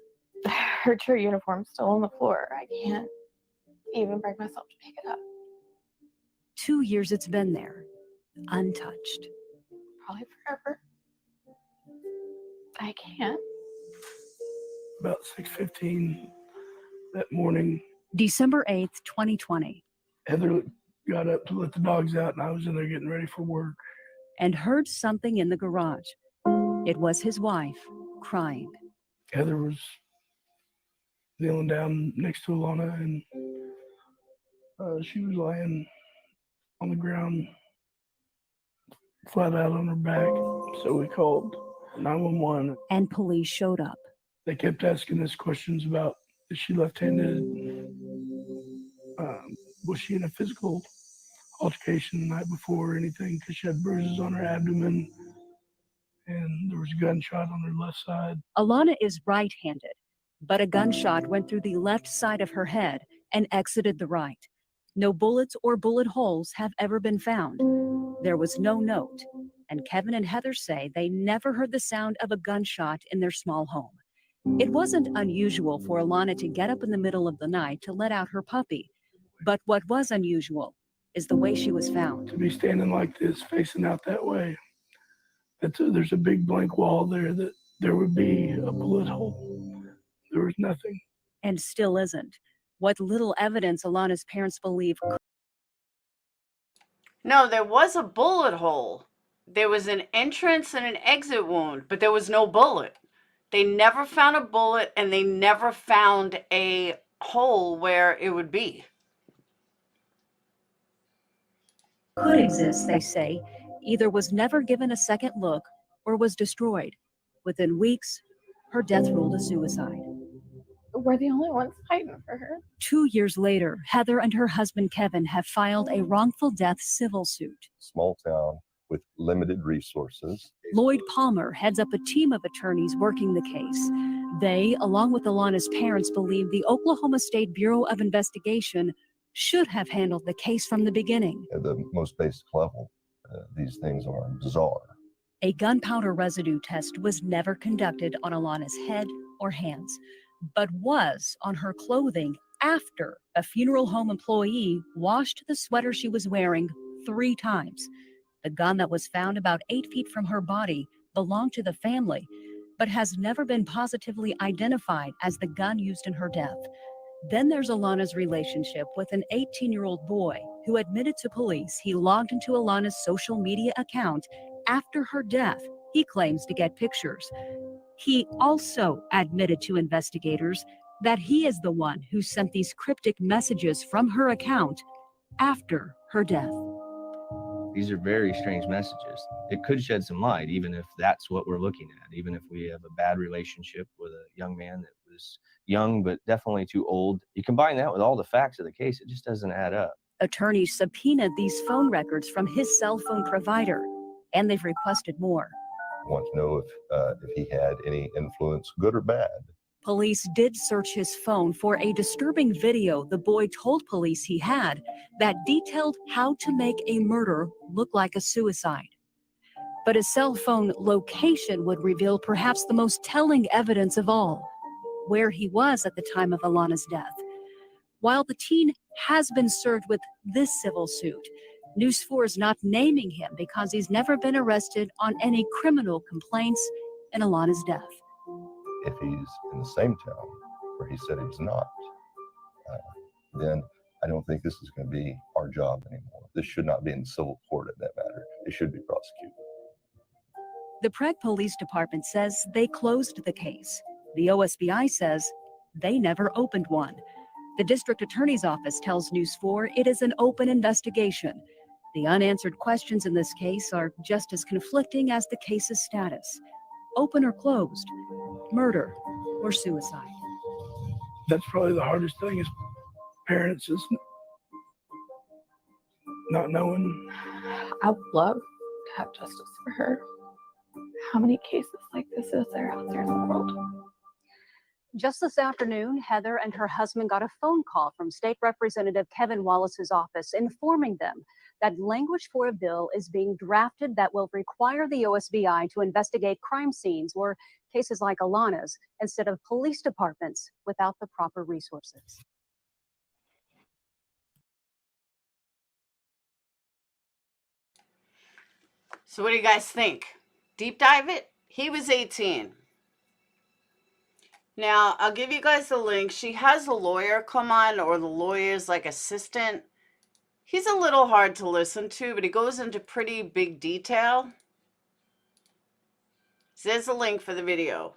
Her true uniform's still on the floor. I can't even bring myself to pick it up. 2 years it's been there, untouched. Probably forever. I can't. About 6:15 that morning, December 8th, 2020. Heather got up to let the dogs out, and I was in there getting ready for work. And heard something in the garage. It was his wife, crying. Heather was kneeling down next to Alana, and she was lying on the ground, flat out on her back. So we called 911. And police showed up. They kept asking us questions about, is she left-handed? Was she in a physical altercation the night before or anything? Because she had bruises on her abdomen, and there was a gunshot on her left side. Alana is right-handed, but a gunshot went through the left side of her head and exited the right. No bullets or bullet holes have ever been found. There was no note, and Kevin and Heather say they never heard the sound of a gunshot in their small home. It wasn't unusual for Alana to get up in the middle of the night to let out her puppy, but what was unusual is the way she was found. To be standing like this, facing out that way, there's a big blank wall there that there would be a bullet hole. There was nothing. And still isn't. What little evidence Alana's parents believe. No, there was a bullet hole. There was an entrance and an exit wound, but there was no bullet. They never found a bullet, and they never found a hole where it would be. Could exist, they say, either was never given a second look or was destroyed. Within weeks, her death ruled a suicide. We're the only ones fighting for her. 2 years later, Heather and her husband Kevin have filed a wrongful death civil suit. Small town with limited resources. Lloyd Palmer heads up a team of attorneys working the case. They, along with Alana's parents, believe the Oklahoma State Bureau of Investigation should have handled the case from the beginning. At the most basic level, these things are bizarre. A gunpowder residue test was never conducted on Alana's head or hands, but was on her clothing after a funeral home employee washed the sweater she was wearing 3 times. The gun that was found about 8 feet from her body belonged to the family, but has never been positively identified as the gun used in her death. Then there's Alana's relationship with an 18-year-old boy who admitted to police he logged into Alana's social media account after her death. He claims to get pictures. He also admitted to investigators that he is the one who sent these cryptic messages from her account after her death. These are very strange messages. It could shed some light, even if that's what we're looking at, even if we have a bad relationship with a young man that was young, but definitely too old. You combine that with all the facts of the case, it just doesn't add up. Attorneys subpoenaed these phone records from his cell phone provider, and they've requested more. I want to know if he had any influence, good or bad. Police did search his phone for a disturbing video the boy told police he had that detailed how to make a murder look like a suicide. But his cell phone location would reveal perhaps the most telling evidence of all, where he was at the time of Alana's death. While the teen has been served with this civil suit, News 4 is not naming him because he's never been arrested on any criminal complaints in Alana's death. If he's in the same town where he said he was not, then I don't think this is going to be our job anymore. This should not be in civil court at that matter. It should be prosecuted. The Prague Police Department says they closed the case. The OSBI says they never opened one. The district attorney's office tells News 4 it is an open investigation. The unanswered questions in this case are just as conflicting as the case's status. Open or closed, murder or suicide. That's probably the hardest thing is parents is not knowing. I would love to have justice for her. How many cases like this is there out there in the world? Just this afternoon, Heather and her husband got a phone call from State Representative Kevin Wallace's office informing them that language for a bill is being drafted that will require the OSBI to investigate crime scenes or cases like Alana's instead of police departments without the proper resources. So what do you guys think? Deep dive it? He was 18. Now, I'll give you guys the link. She has a lawyer come on, or the lawyer's like assistant. He's a little hard to listen to, but he goes into pretty big detail. So there's a link for the video.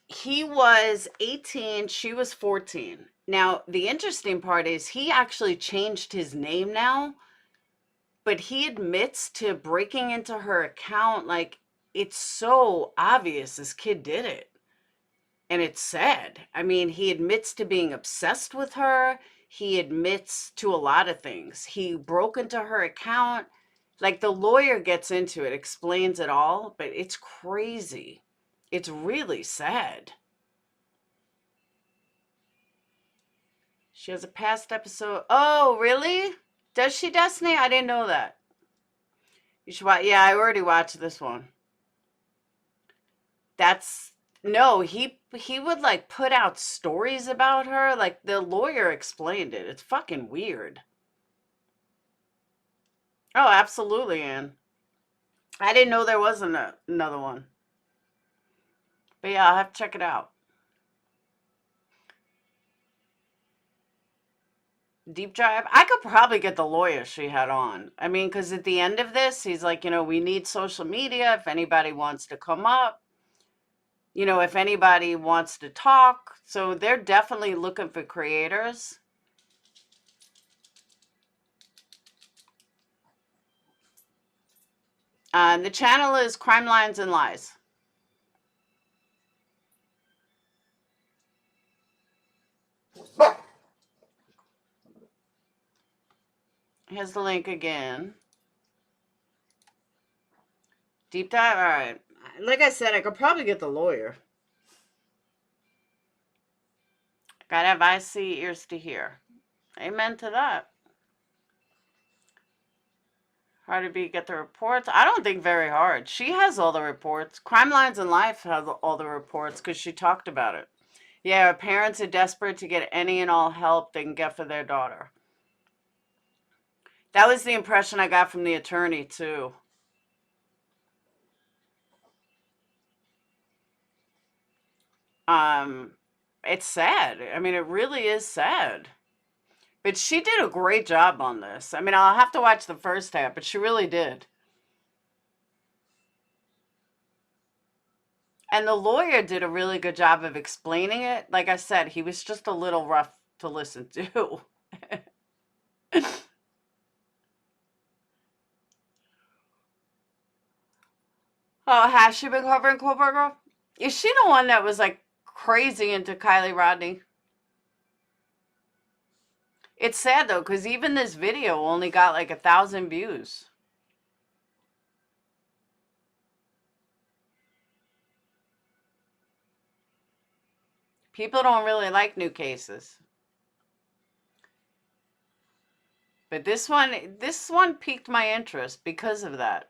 He was 18, she was 14. Now, the interesting part is he actually changed his name now, but he admits to breaking into her account. Like, it's so obvious this kid did it. And it's sad. I mean, he admits to being obsessed with her. He admits to a lot of things. He broke into her account. Like, the lawyer gets into it, explains it all, but it's crazy. It's really sad. She has a past episode. Oh, really? Does she, Destiny? I didn't know that. You should watch. Yeah, I already watched this one. No, he would like put out stories about her. Like, the lawyer explained it. It's fucking weird. Oh, absolutely, Ann. I didn't know there was another one. But yeah, I'll have to check it out. Deep dive. I could probably get the lawyer she had on. I mean, because at the end of this, he's like, we need social media. If anybody wants to come up, if anybody wants to talk. So they're definitely looking for creators. The channel is Crime Lines and Lies. Here's the link again. Deep dive. All right. Like I said, I could probably get the lawyer. Gotta have eyes see, ears to hear. Amen to that. Hard to get the reports. I don't think very hard. She has all the reports. Crime Lines and Life has all the reports because she talked about it. Yeah, parents are desperate to get any and all help they can get for their daughter. That was the impression I got from the attorney, too. It's sad. I mean, it really is sad. But she did a great job on this. I mean, I'll have to watch the first half, but she really did. And the lawyer did a really good job of explaining it. Like I said, he was just a little rough to listen to. Oh, has she been covering Coburger? Is she the one that was like crazy into Kylie Rodney? It's sad though, because even this video only got like 1,000 views. People don't really like new cases. But this one piqued my interest because of that.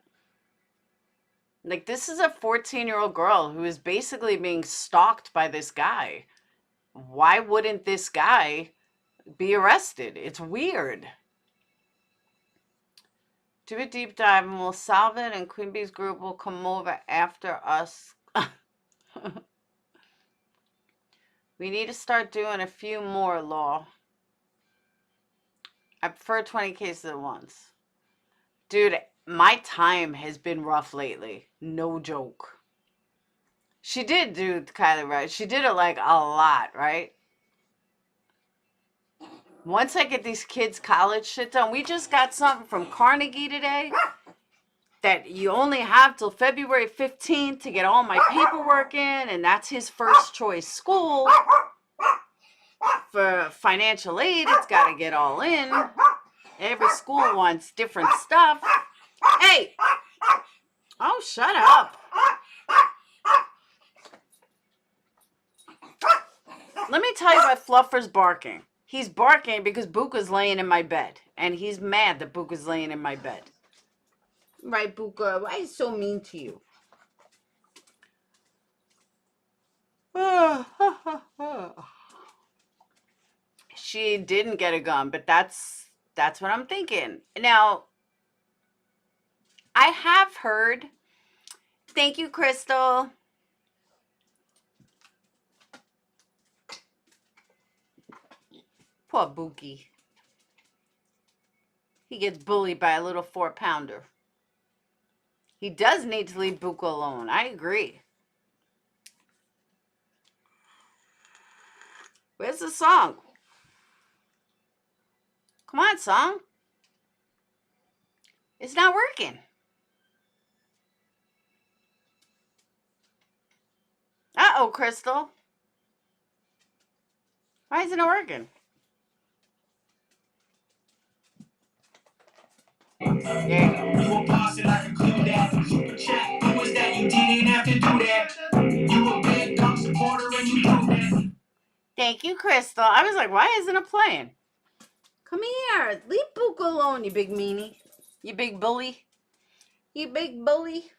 Like, this is a 14-year-old girl who is basically being stalked by this guy. why wouldn't this guy be arrested? It's weird. Do a deep dive and we'll solve it, and Queen Bee's group will come over after us. We need to start doing a few more, Law. I prefer 20 cases at once. Dude, my time has been rough lately. No joke. She did do Kylie right. She did it like a lot, right? Once I get these kids' college shit done, we just got something from Carnegie today that you only have till February 15th to get all my paperwork in, and that's his first choice school. For financial aid, it's got to get all in. Every school wants different stuff. Hey! Oh, shut up. Let me tell you why Fluffer's barking. He's barking because Buka's laying in my bed. And he's mad that Buka's laying in my bed. Right, Buka? Why is he so mean to you? She didn't get a gun, but that's what I'm thinking. Now, I have heard. Thank you, Crystal. Poor Buki. He gets bullied by a little 4-pounder. He does need to leave Buka alone. I agree. Where's the song? Come on, song. It's not working. Uh-oh, Crystal. Why isn't it working? There you go. Thank you, Crystal. I was like, why isn't it playing? Come here. Leave Buka alone, you big meanie. You big bully. You big bully.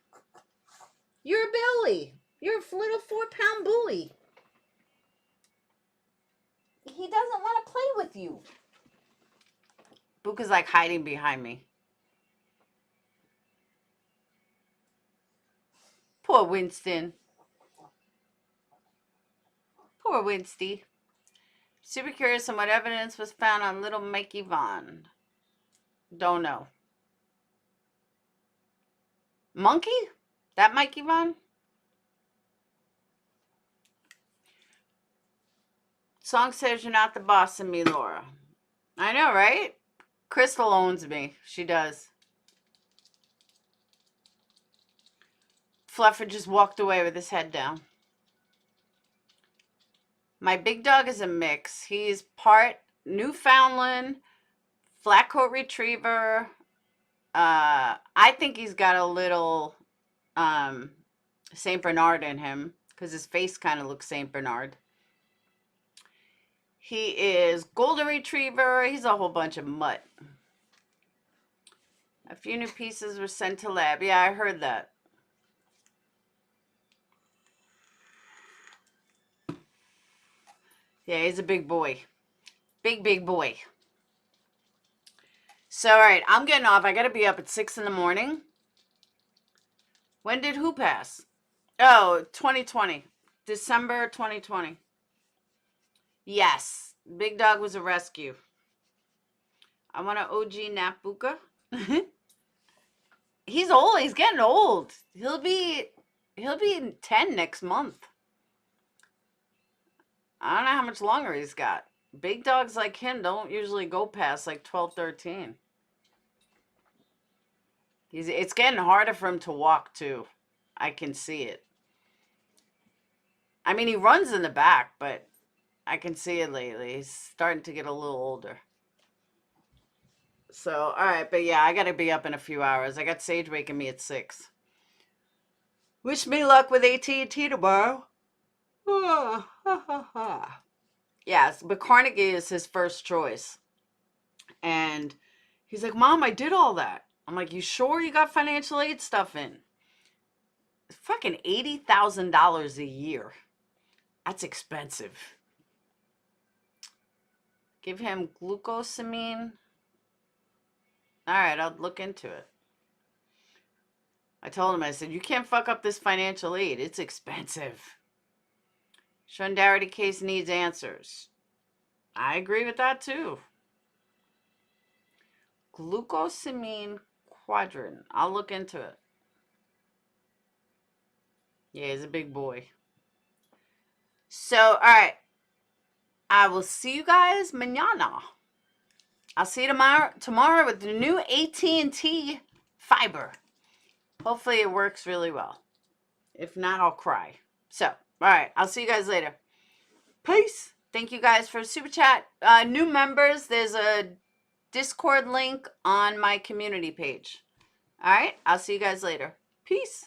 You're a bully. You're a little 4-pound bully. He doesn't want to play with you. Buka's like hiding behind me. Poor Winston. Poor Winsty. Super curious on what evidence was found on little Mikey Vaughn. Don't know. Monkey? That Mikey Vaughn? Song says you're not the boss of me, Laura. I know, right? Crystal owns me. She does. Fluffer just walked away with his head down. My big dog is a mix. He's part Newfoundland, flat coat retriever. I think he's got a little Saint Bernard in him because his face kind of looks Saint Bernard. He is golden retriever. He's a whole bunch of mutt. A few new pieces were sent to lab. Yeah, I heard that. Yeah, he's a big boy. Big boy. So, all right, I'm getting off. I got to be up at 6 in the morning. When did who pass? Oh, 2020. December 2020. Yes, Big Dog was a rescue. I want an OG Napuka. He's old. He's getting old. He'll be 10 next month. I don't know how much longer he's got. Big dogs like him don't usually go past like 12, 13. It's getting harder for him to walk too. I can see it. I mean, he runs in the back, but I can see it lately. He's starting to get a little older. So, all right. But yeah, I got to be up in a few hours. I got Sage waking me at 6. Wish me luck with AT&T tomorrow. Yes, but Carnegie is his first choice. And he's like, Mom, I did all that. I'm like, you sure you got financial aid stuff in? It's fucking $80,000 a year. That's expensive. Give him glucosamine. All right, I'll look into it. I told him, I said, you can't fuck up this financial aid. It's expensive. Shundarity case needs answers. I agree with that too. Glucosamine quadrant. I'll look into it. Yeah, he's a big boy. So, all right. I will see you guys mañana. I'll see you tomorrow with the new AT&T fiber. Hopefully it works really well. If not, I'll cry. So, all right. I'll see you guys later. Peace. Thank you guys for super chat. New members, there's a Discord link on my community page. All right. I'll see you guys later. Peace.